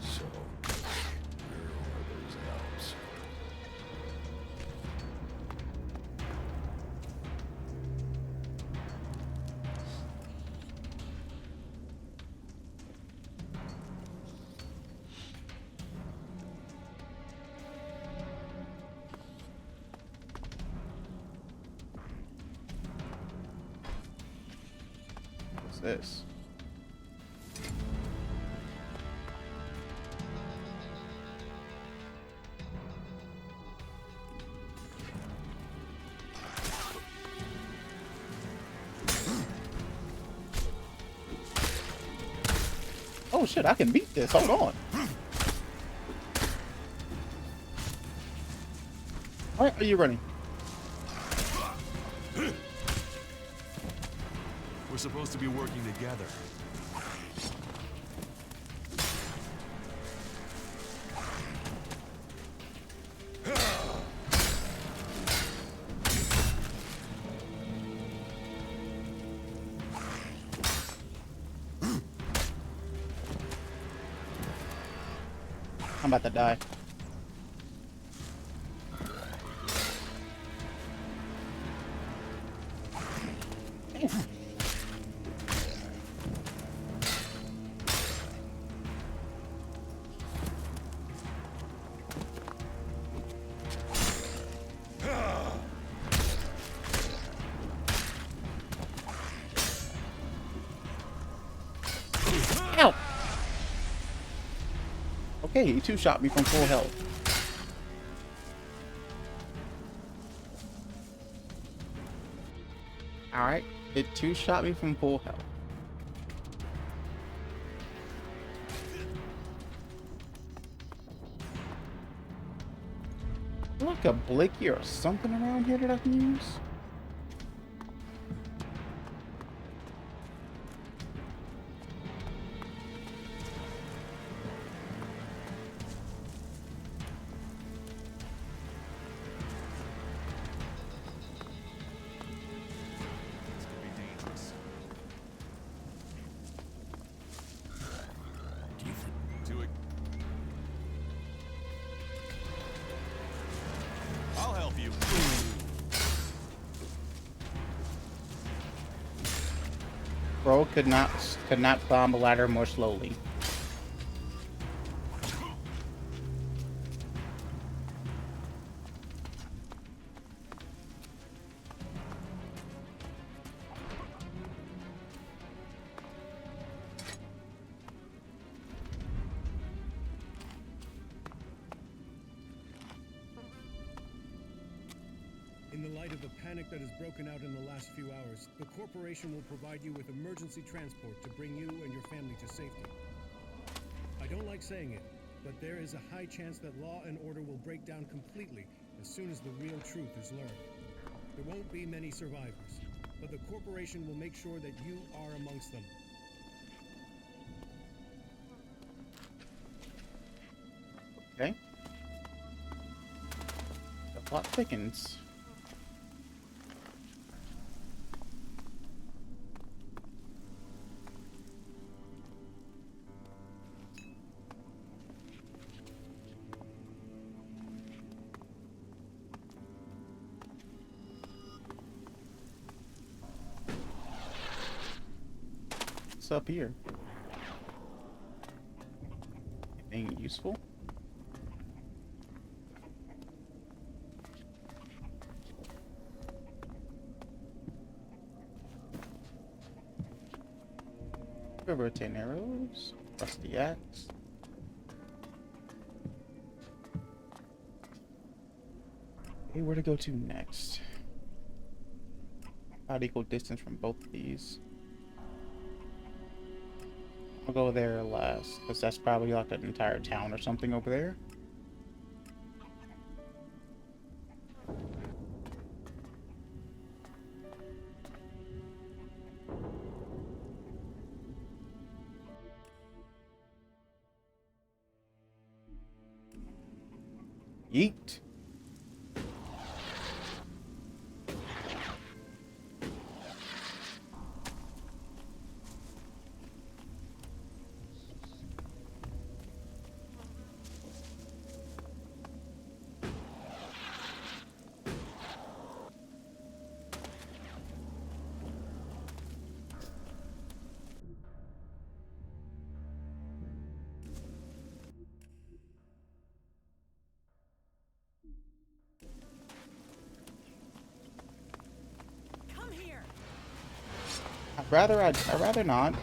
So, where are those elves? this? Oh shit, I can beat this. Hold on. Why are you running? We're supposed to be working together. I'm about to die. Ow! Okay, he two-shot me from full health. Alright, it two-shot me from full health. Like a blicky or something around here that I can use? I'll help you. Bro could not climb a ladder more slowly. In the light of the panic that has broken out in the last few hours, the corporation will provide you with emergency transport to bring you and your family to safety. I don't like saying it, but there is a high chance that law and order will break down completely as soon as the real truth is learned. There won't be many survivors, but the corporation will make sure that you are amongst them. Okay. The plot thickens. What's up here? Anything useful? Rotate arrows, rusty axe. Okay, where to go to next? About equal distance from both of these. I'll go there last, because that's probably like an entire town or something over there. Yeet. I'd rather not.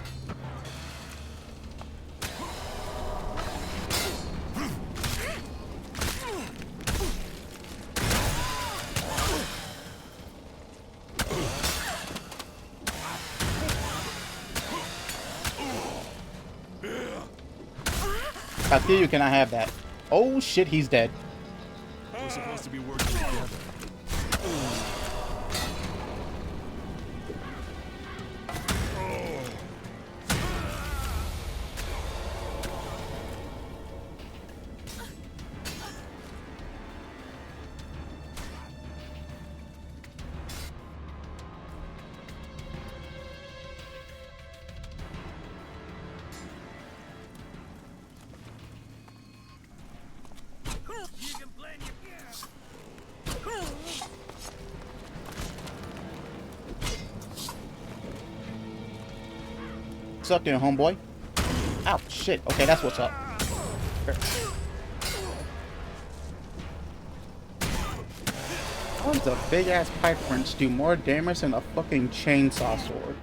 If I kill you, can I have that? Oh shit, he's dead. We're supposed to be working together. What's up there, homeboy? Ow, shit. Okay, that's what's up. How does a big ass pipe wrench do more damage than a fucking chainsaw sword?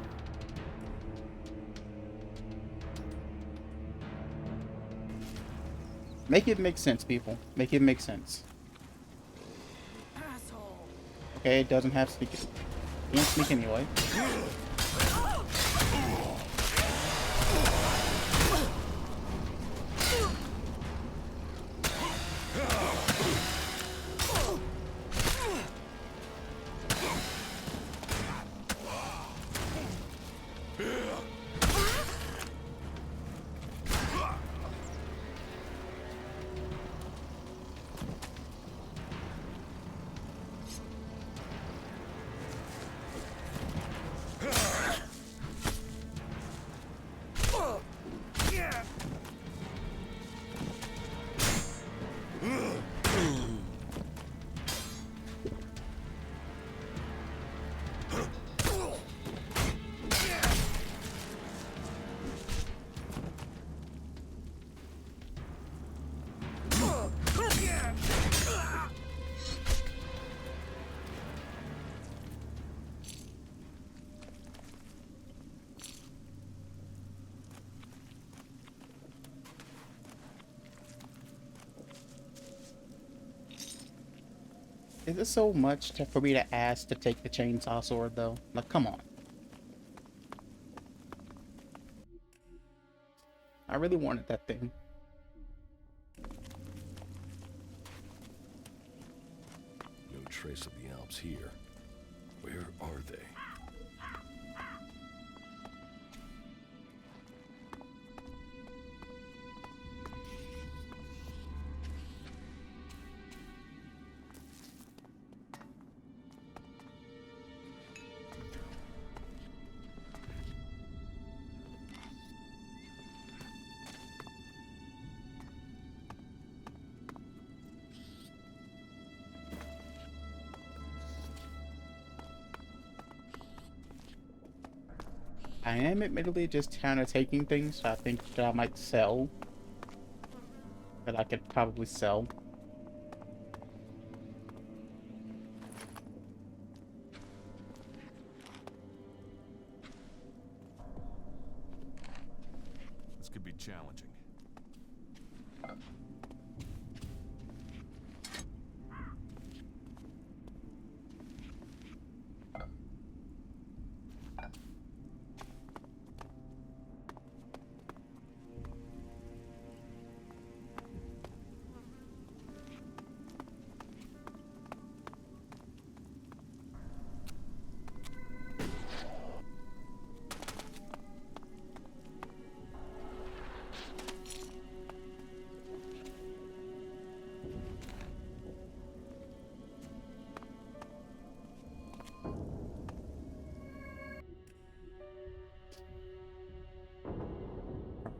Make it make sense, people. Make it make sense. Okay, it doesn't have sneak. It can't sneak anyway. Is it so much for me to ask to take the chainsaw sword, though? Like, come on. I really wanted that thing. No trace of the Alps here. Where are they? I am admittedly just kind of taking things I think that I might sell. That I could probably sell. This could be challenging.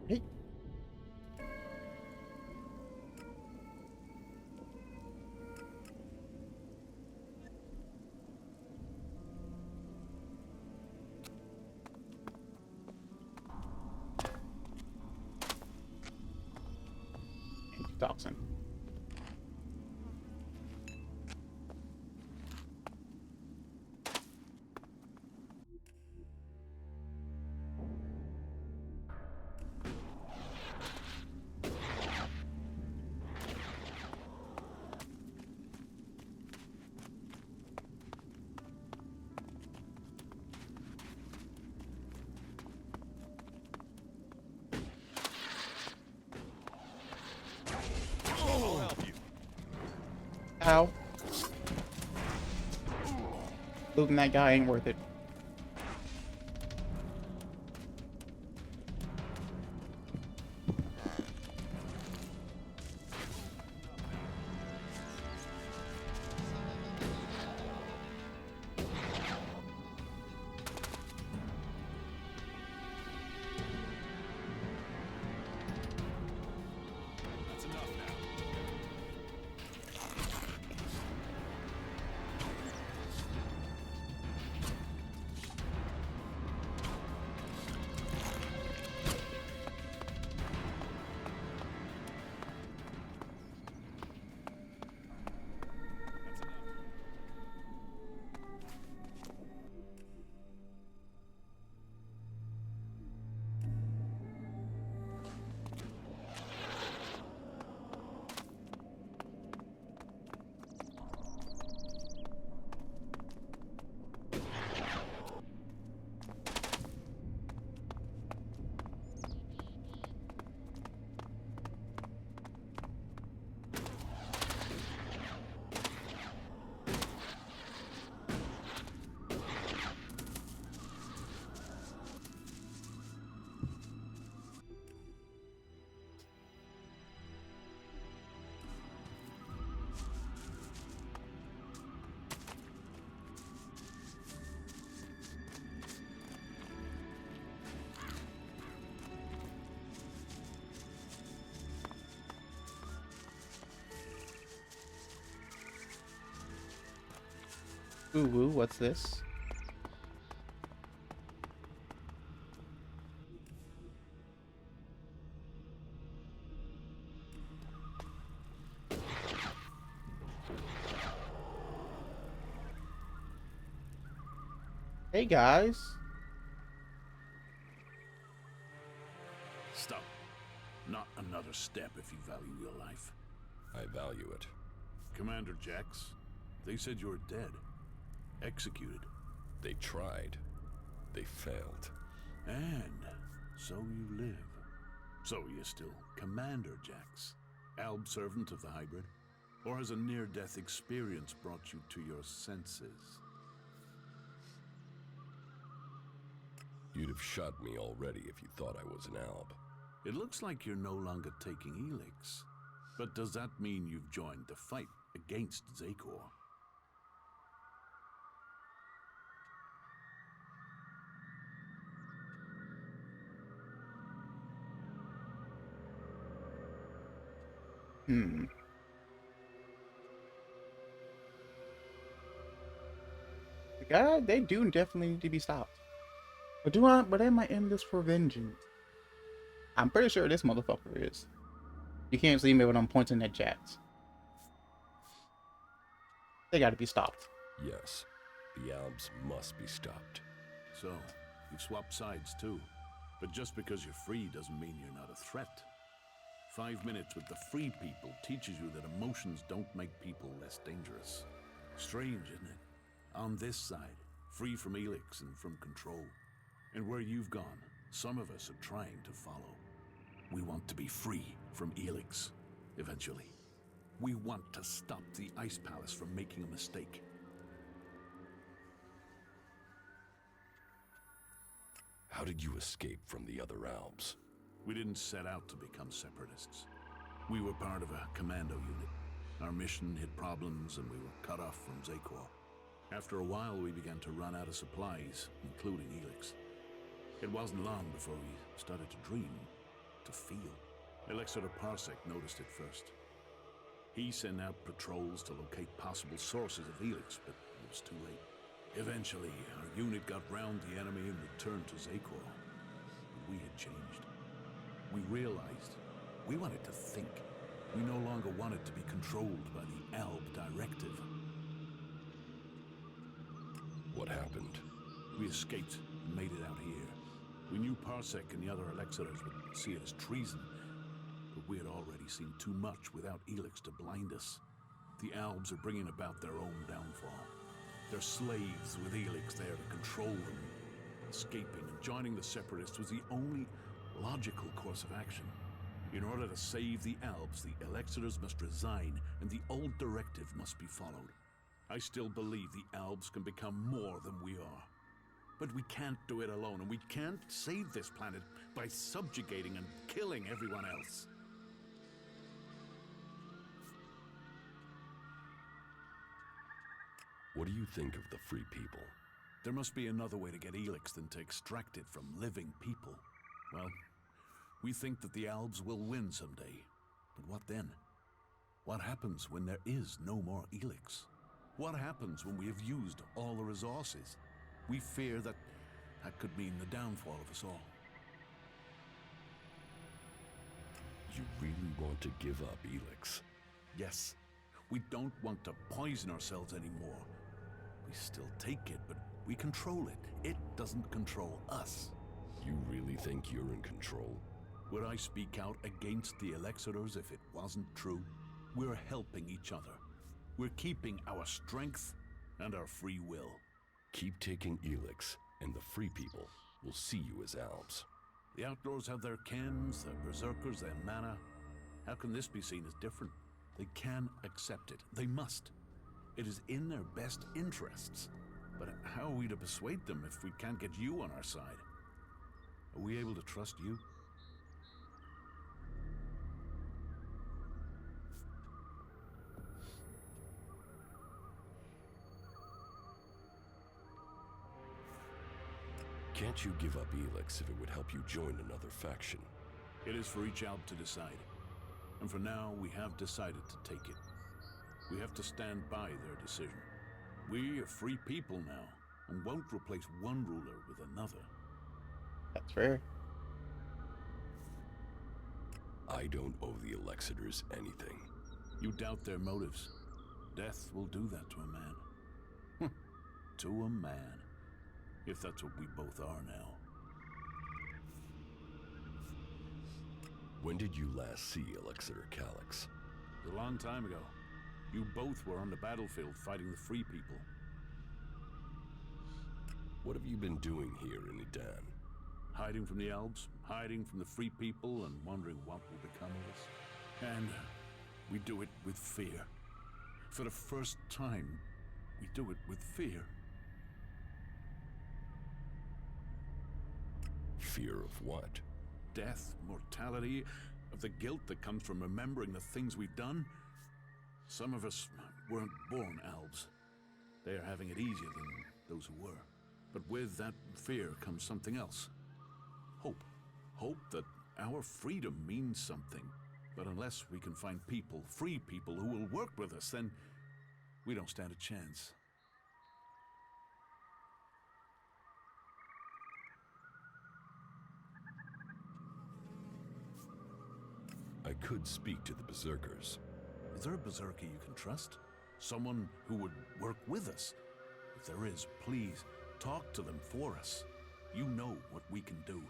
Hey. Toxin. Ow. Looting that guy ain't worth it. That's enough now. Ooh, woo, what's this? Hey guys. Stop. Not another step if you value your life. I value it. Commander Jax, they said you were dead. Executed. They tried. They failed. And so you live. So you're still Commander Jax, Alb servant of the hybrid? Or has a near-death experience brought you to your senses? You'd have shot me already if you thought I was an Alb. It looks like you're no longer taking Elix. But does that mean you've joined the fight against Xacor? They do definitely need to be stopped. But am I in this for vengeance? I'm pretty sure this motherfucker is. You can't see me when I'm pointing at Jax. They gotta be stopped. Yes, the Albs must be stopped. So, you've swapped sides too. But just because you're free doesn't mean you're not a threat. 5 minutes with the free people teaches you that emotions don't make people less dangerous. Strange, isn't it? On this side, free from Elix and from control. And where you've gone, some of us are trying to follow. We want to be free from Elix, eventually. We want to stop the Ice Palace from making a mistake. How did you escape from the other Albs? We didn't set out to become separatists. We were part of a commando unit. Our mission hit problems and we were cut off from Xacor. After a while, we began to run out of supplies, including Elix. It wasn't long before we started to dream, to feel. Alexander Parsec noticed it first. He sent out patrols to locate possible sources of Elix, but it was too late. Eventually, our unit got round the enemy and returned to Xacor. We had changed. We realized we wanted to think. We no longer wanted to be controlled by the Alb directive. What happened? We escaped and made it out here. We knew Parsec and the other Elixirers would see it as treason, but we had already seen too much without Elix to blind us. The Albs are bringing about their own downfall. They're slaves with Elix there to control them. Escaping and joining the Separatists was the only logical course of action. In order to save the Alps, the Elexitors must resign, and the old directive must be followed. I still believe the Alps can become more than we are. But we can't do it alone, and we can't save this planet by subjugating and killing everyone else. What do you think of the Free People? There must be another way to get Elix than to extract it from living people. Well, we think that the Albs will win someday. But what then? What happens when there is no more Elix? What happens when we have used all the resources? We fear that could mean the downfall of us all. You really want to give up Elix? Yes. We don't want to poison ourselves anymore. We still take it, but we control it. It doesn't control us. You really think you're in control? Would I speak out against the Elexitors if it wasn't true? We're helping each other. We're keeping our strength and our free will. Keep taking Elix, and the Free People will see you as Albs. The Outlaws have their Chems, their Berserkers, their mana. How can this be seen as different? They can accept it. They must. It is in their best interests. But how are we to persuade them if we can't get you on our side? Are we able to trust you? Can't you give up Elix if it would help you join another faction? It is for each Alp to decide. And for now, we have decided to take it. We have to stand by their decision. We are free people now, and won't replace one ruler with another. That's fair. I don't owe the Elexitors anything. You doubt their motives. Death will do that to a man. To a man. If that's what we both are now. When did you last see Elexiter Calyx? A long time ago. You both were on the battlefield fighting the Free People. What have you been doing here in Edan? Hiding from the Albs, hiding from the Free People, and wondering what will become of us. And we do it with fear. For the first time, we do it with fear. Fear of what? Death, mortality, of the guilt that comes from remembering the things we've done. Some of us weren't born Albs. They are having it easier than those who were. But with that fear comes something else. Hope. Hope that our freedom means something. But unless we can find people, free people, who will work with us, then we don't stand a chance. I could speak to the Berserkers. Is there a Berserker you can trust? Someone who would work with us? If there is, please, talk to them for us. You know what we can do.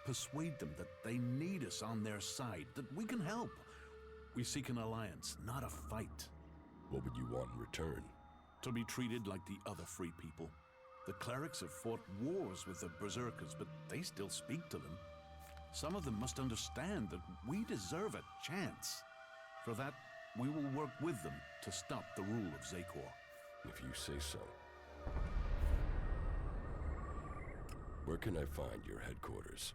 Persuade them that they need us on their side, that we can help. We seek an alliance, not a fight. What would you want in return? To be treated like the other Free People. The clerics have fought wars with the Berserkers, but they still speak to them. Some of them must understand that we deserve a chance. For that, we will work with them to stop the rule of Xacor. If you say so. Where can I find your headquarters?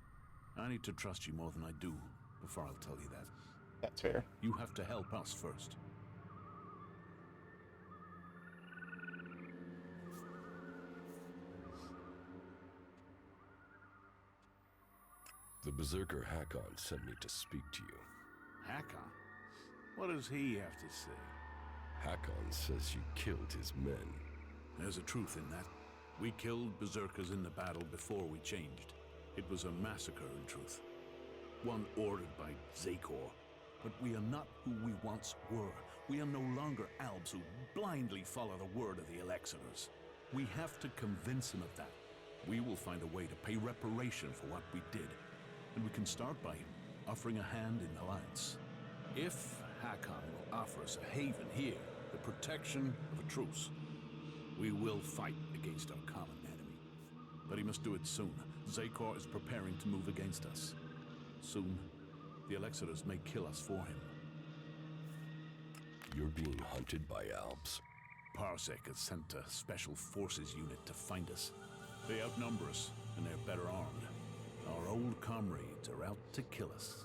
I need to trust you more than I do before I'll tell you that. That's fair. You have to help us first. The Berserker Hakon sent me to speak to you. Hakon? What does he have to say? Hakon says you killed his men. There's a truth in that. We killed Berserkers in the battle before we changed. It was a massacre, in truth. One ordered by Xacor. But we are not who we once were. We are no longer Albs who blindly follow the word of the Elexitors. We have to convince him of that. We will find a way to pay reparation for what we did. And we can start by offering a hand in the alliance. If Hakon will offer us a haven here, the protection of a truce, we will fight against our common enemy. But he must do it soon. Xacor is preparing to move against us. Soon, The Elixirers may kill us for him. You're being hunted by Albs. Parsec has sent a special forces unit to find us. They outnumber us, and they're better armed. Our old comrades are out to kill us.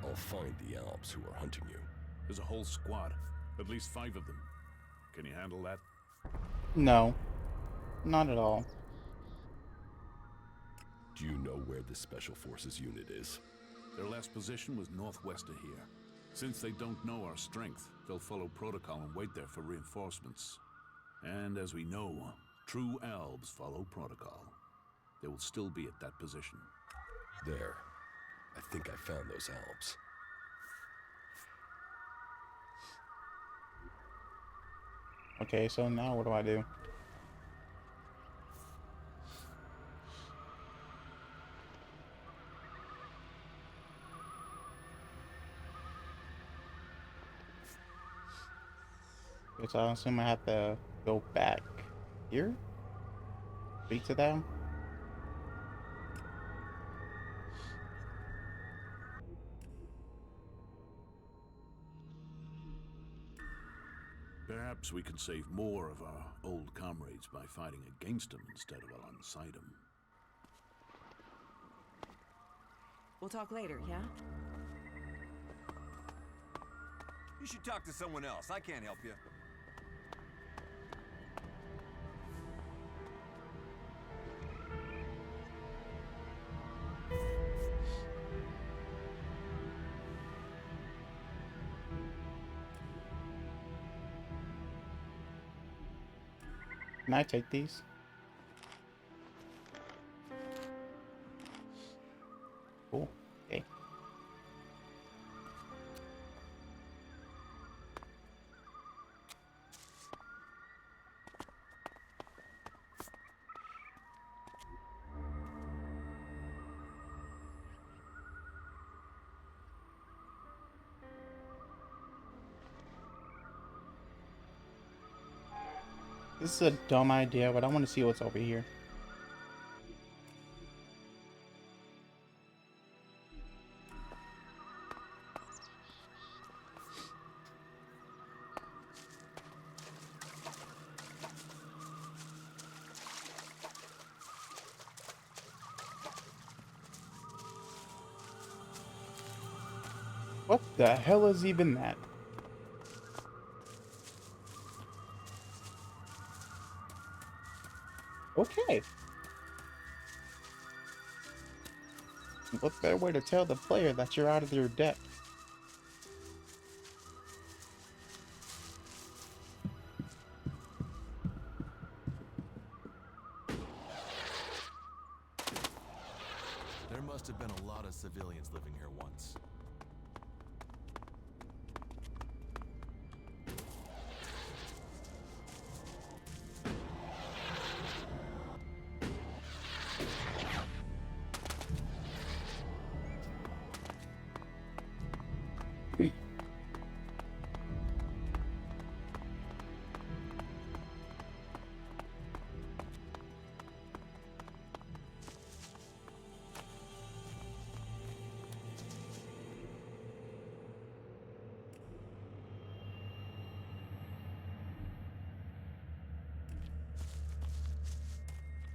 I'll find the Albs who are hunting you. There's a whole squad. At least 5 of them. Can you handle that? No. Not at all. Do you know where the Special Forces unit is? Their last position was northwest of here. Since they don't know our strength, they'll follow protocol and wait there for reinforcements. And as we know, true Albs follow protocol. They will still be at that position. There. I think I found those Albs. Okay, so now what do I do? Okay, so I assume I have to go back here? Speak to them? Perhaps we can save more of our old comrades by fighting against them instead of alongside them. We'll talk later, yeah? You should talk to someone else. I can't help you. Can I take these? Cool. Okay. This is a dumb idea, but I want to see what's over here. What the hell is even that? Okay. What better way to tell the player that you're out of your depth? There must have been a lot of civilians living here once.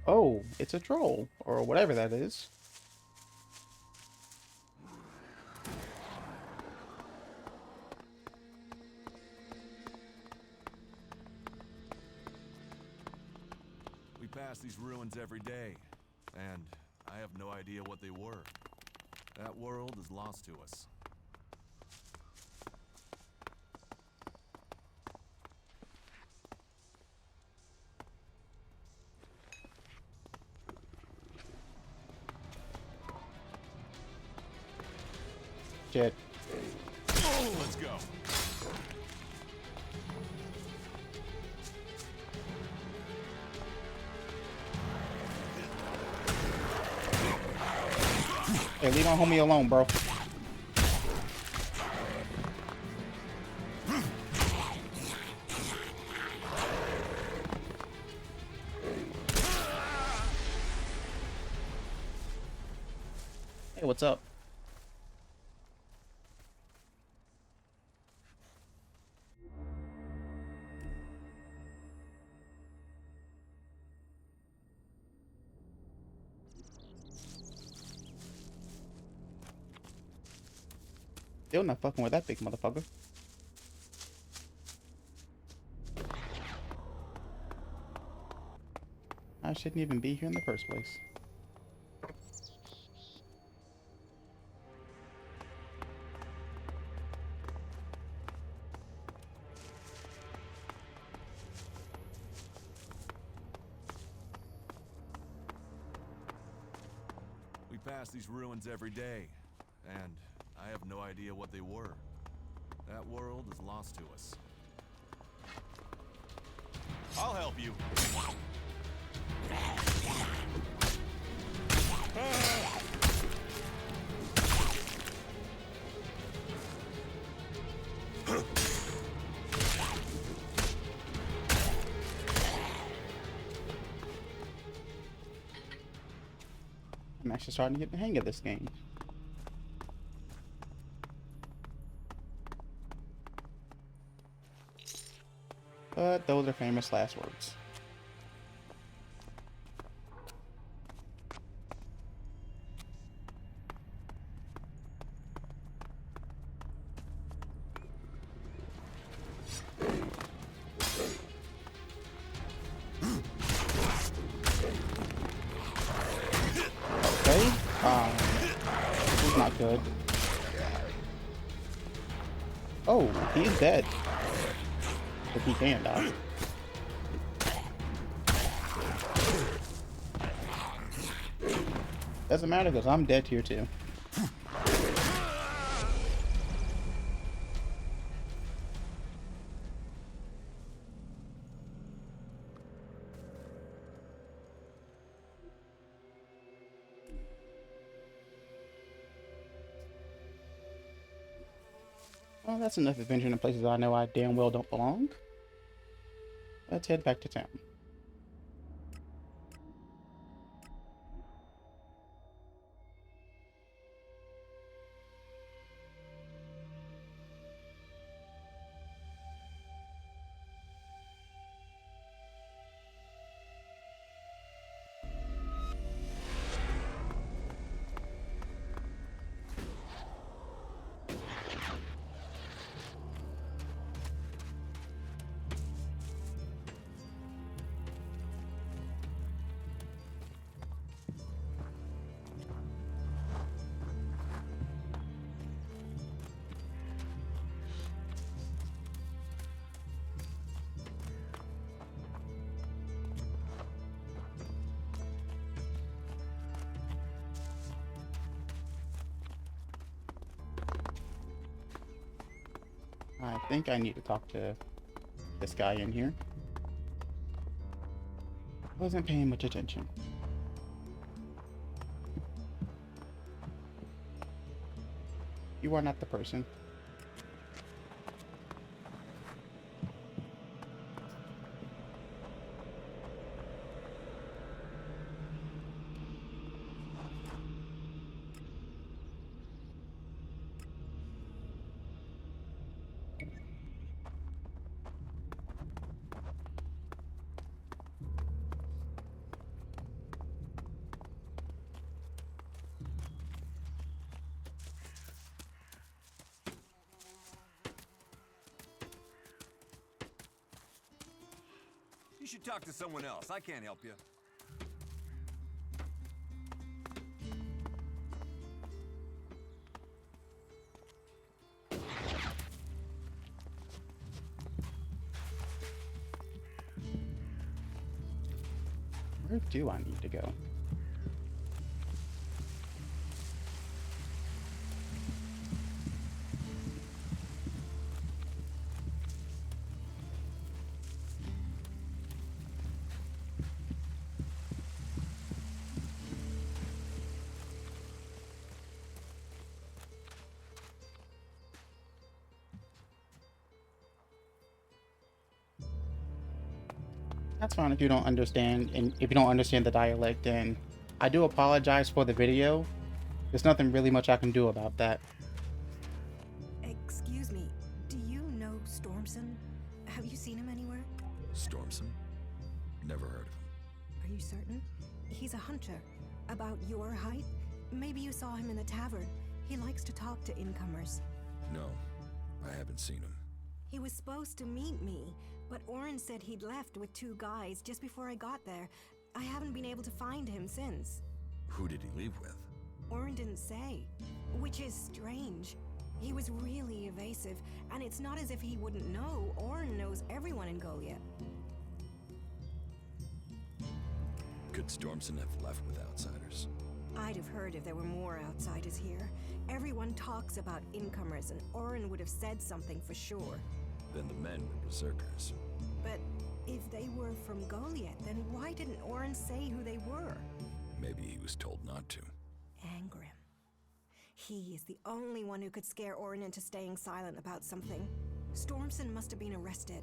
Oh, it's a troll, or whatever that is. We pass these ruins every day, and I have no idea what they were. That world is lost to us. Shit. Let's go. Hey, leave my homie alone, bro. Hey, what's up? Still not fucking with that big motherfucker. I shouldn't even be here in the first place. We pass these ruins every day, and I have no idea what they were. That world is lost to us. I'll help you. I'm actually starting to get the hang of this game. But those are famous last words. Okay, this is not good. Oh, he's dead. If he can die. Doesn't matter because I'm dead here too. Well, that's enough adventure in places I know I damn well don't belong. Let's head back to town. I think I need to talk to this guy in here. Wasn't paying much attention. You are not the person. You should talk to someone else. I can't help you. Where do I need to go? That's fine if you don't understand, and if you don't understand the dialect, then I do apologize for the video. There's nothing really much I can do about that. Excuse me, do you know Stormson? Have you seen him anywhere? Stormson? Never heard of him. Are you certain? He's a hunter. About your height? Maybe you saw him in the tavern. He likes to talk to incomers. No, I haven't seen him. He was supposed to meet me, but Orin said he'd left with 2 guys just before I got there. I haven't been able to find him since. Who did he leave with? Orin didn't say, which is strange. He was really evasive, and it's not as if he wouldn't know. Orin knows everyone in Goliath. Could Stormson have left with outsiders? I'd have heard if there were more outsiders here. Everyone talks about incomers, and Orin would have said something for sure. Then the men were berserkers. But if they were from Goliath, then why didn't Orin say who they were? Maybe he was told not to. Angrim. He is the only one who could scare Orin into staying silent about something. Stormson must have been arrested.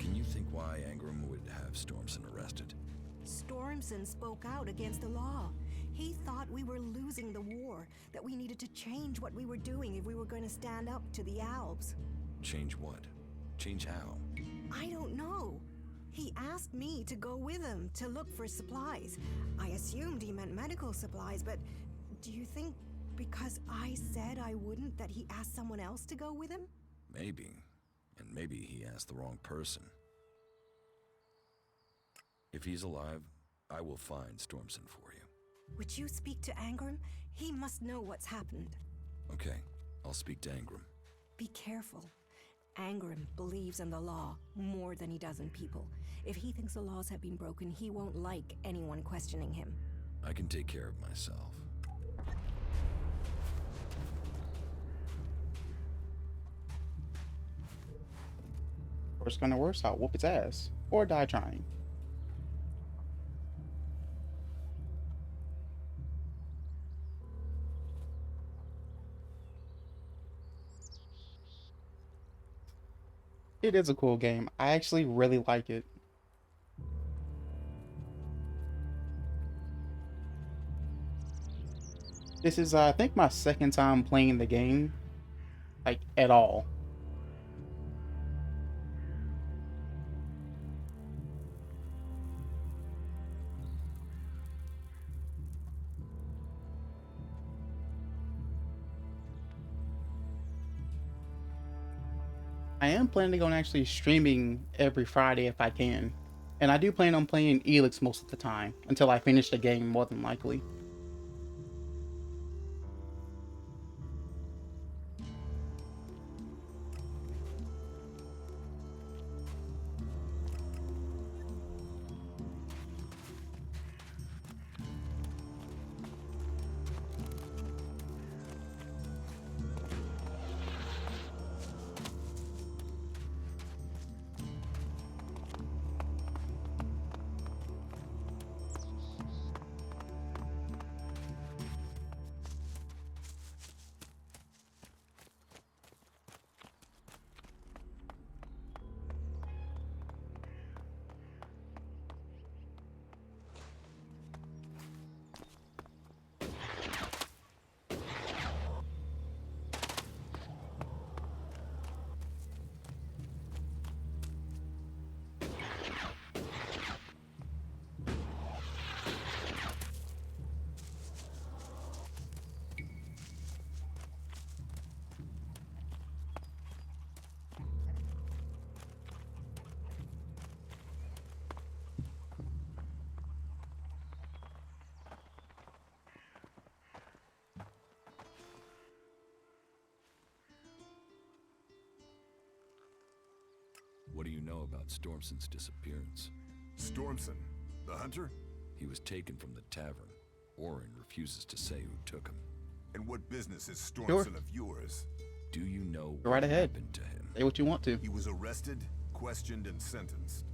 Can you think why Angrim would have Stormson arrested? Stormson spoke out against the law. He thought we were losing the war, that we needed to change what we were doing if we were going to stand up to the Albs. Change what? Change how? I don't know. He asked me to go with him to look for supplies. I assumed he meant medical supplies, but do you think because I said I wouldn't that he asked someone else to go with him? Maybe. And maybe he asked the wrong person. If he's alive, I will find Stormson for you. Would you speak to Angrim? He must know what's happened. Okay, I'll speak to Angrim. Be careful. Angrim believes in the law more than he does in people. If he thinks the laws have been broken, he won't like anyone questioning him. I can take care of myself. Worst gonna worse, I'll whoop its ass. Or die trying. It is a cool game. I actually really like it. This is, I think, my second time playing the game, like, at all. I am planning on actually streaming every Friday if I can. And I do plan on playing Elix most of the time, until I finish the game, more than likely. What do you know about Stormson's disappearance? Stormson, the hunter? He was taken from the tavern. Orin refuses to say who took him. And what business is Stormson Sure. of yours? Do you know Go right what ahead. happened to him? Say what you want to. He was arrested, questioned, and sentenced.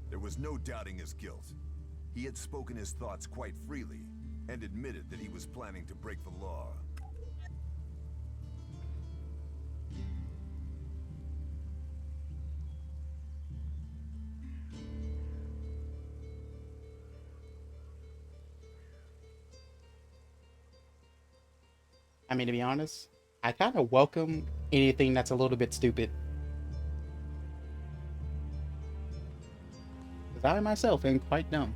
There was no doubting his guilt. He had spoken his thoughts quite freely, and admitted that he was planning to break the law. I mean, to be honest, I kind of welcome anything that's a little bit stupid. Because I myself am quite dumb.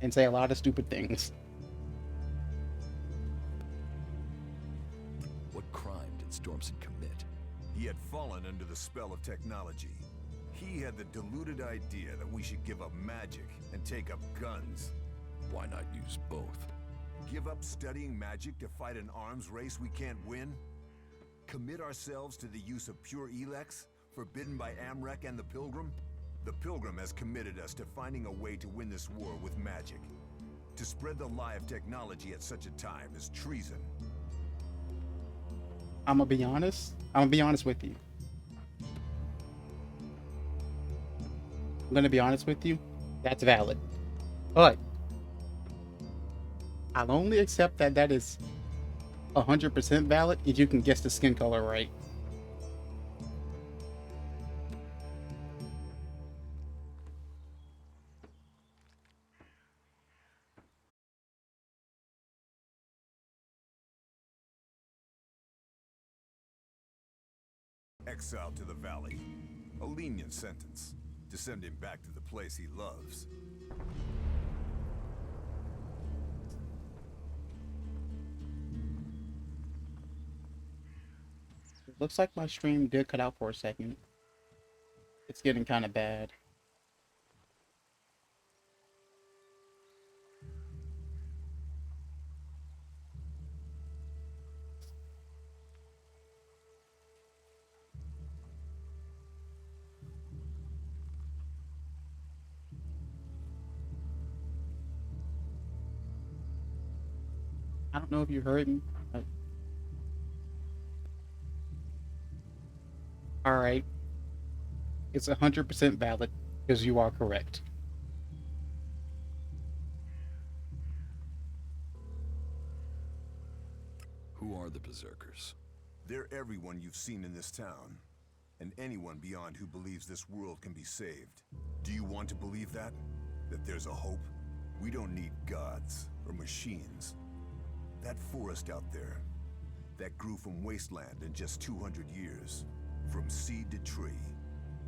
And say a lot of stupid things. What crime did Stormson commit? He had fallen under the spell of technology. He had the deluded idea that we should give up magic and take up guns. Why not use both? Give up studying magic to fight an arms race we can't win? Commit ourselves to the use of pure Elex, forbidden by Amrek and the Pilgrim? The Pilgrim has committed us to finding a way to win this war with magic. To spread the lie of technology at such a time is treason. I'm gonna be honest. I'm gonna be honest with you. I'm gonna be honest with you. That's valid. But I'll only accept that that is 100% valid if you can guess the skin color right. Exile to the valley. A lenient sentence. To send him back to the place he loves. Looks like my stream did cut out for a second. It's getting kind of bad. I don't know if you heard me. Alright. It's 100% valid, because you are correct. Who are the Berserkers? They're everyone you've seen in this town. And anyone beyond who believes this world can be saved. Do you want to believe that? That there's a hope? We don't need gods or machines. That forest out there, that grew from wasteland in just 200 years. From seed to tree,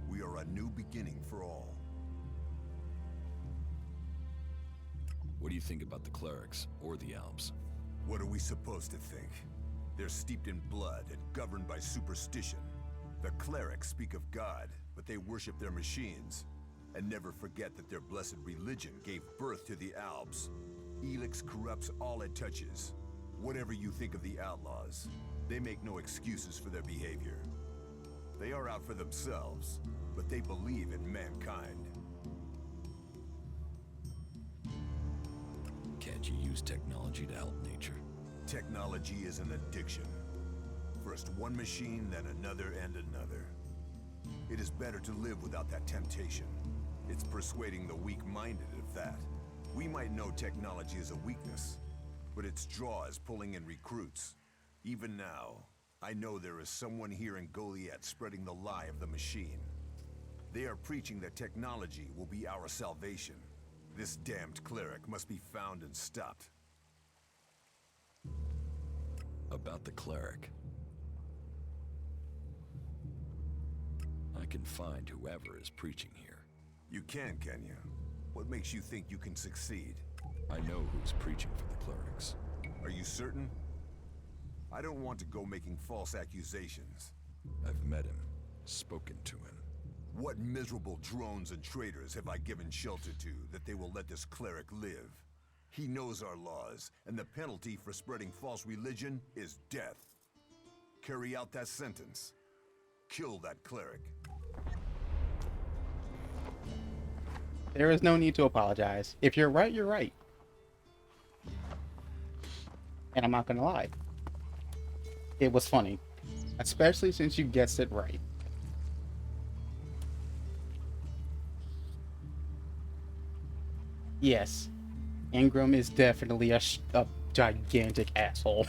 we are a new beginning for all. What do you think about the clerics or the Alps? What are we supposed to think? They're steeped in blood and governed by superstition. The clerics speak of God, but they worship their machines. And never forget that their blessed religion gave birth to the Alps. Elex corrupts all it touches. Whatever you think of the outlaws, they make no excuses for their behavior. They are out for themselves, but they believe in mankind. Can't you use technology to help nature? Technology is an addiction. First one machine, then another and another. It is better to live without that temptation. It's persuading the weak-minded of that. We might know technology is a weakness, but its draw is pulling in recruits. Even now, I know there is someone here in Goliath spreading the lie of the machine. They are preaching that technology will be our salvation. This damned cleric must be found and stopped. About the cleric. I can find whoever is preaching here. You can you? What makes you think you can succeed? I know who's preaching for the clerics. Are you certain? I don't want to go making false accusations. I've met him, spoken to him. What miserable drones and traitors have I given shelter to that they will let this cleric live? He knows our laws, and the penalty for spreading false religion is death. Carry out that sentence. Kill that cleric. There is no need to apologize. If you're right, you're right. And I'm not gonna lie. It was funny. Especially since you guessed it right. Yes. Ingram is definitely a gigantic asshole.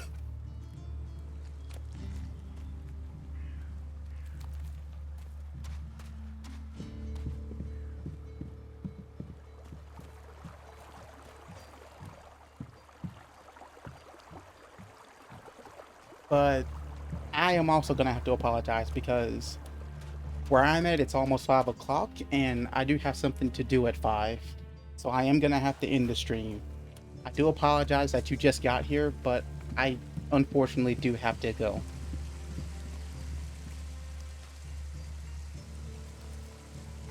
But I am also gonna have to apologize because where I'm at, it's almost 5 o'clock, and I do have something to do at 5. So I am gonna have to end the stream. I do apologize that you just got here, but I unfortunately do have to go.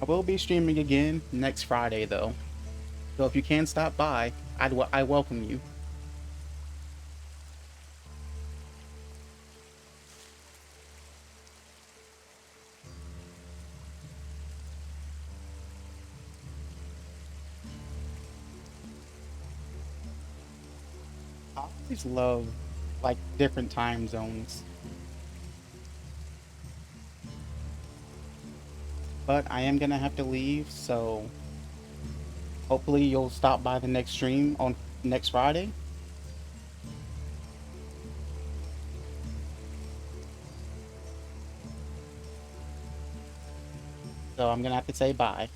I will be streaming again next Friday, though. So if you can stop by, I welcome you. I always love, like, different time zones. But I am gonna have to leave, so hopefully you'll stop by the next stream on next Friday. So I'm gonna have to say bye.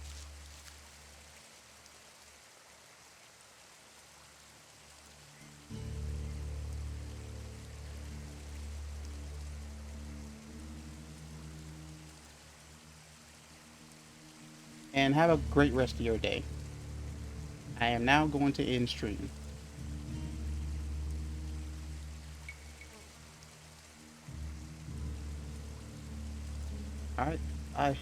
And have a great rest of your day. I am now going to end stream. Alright, bye.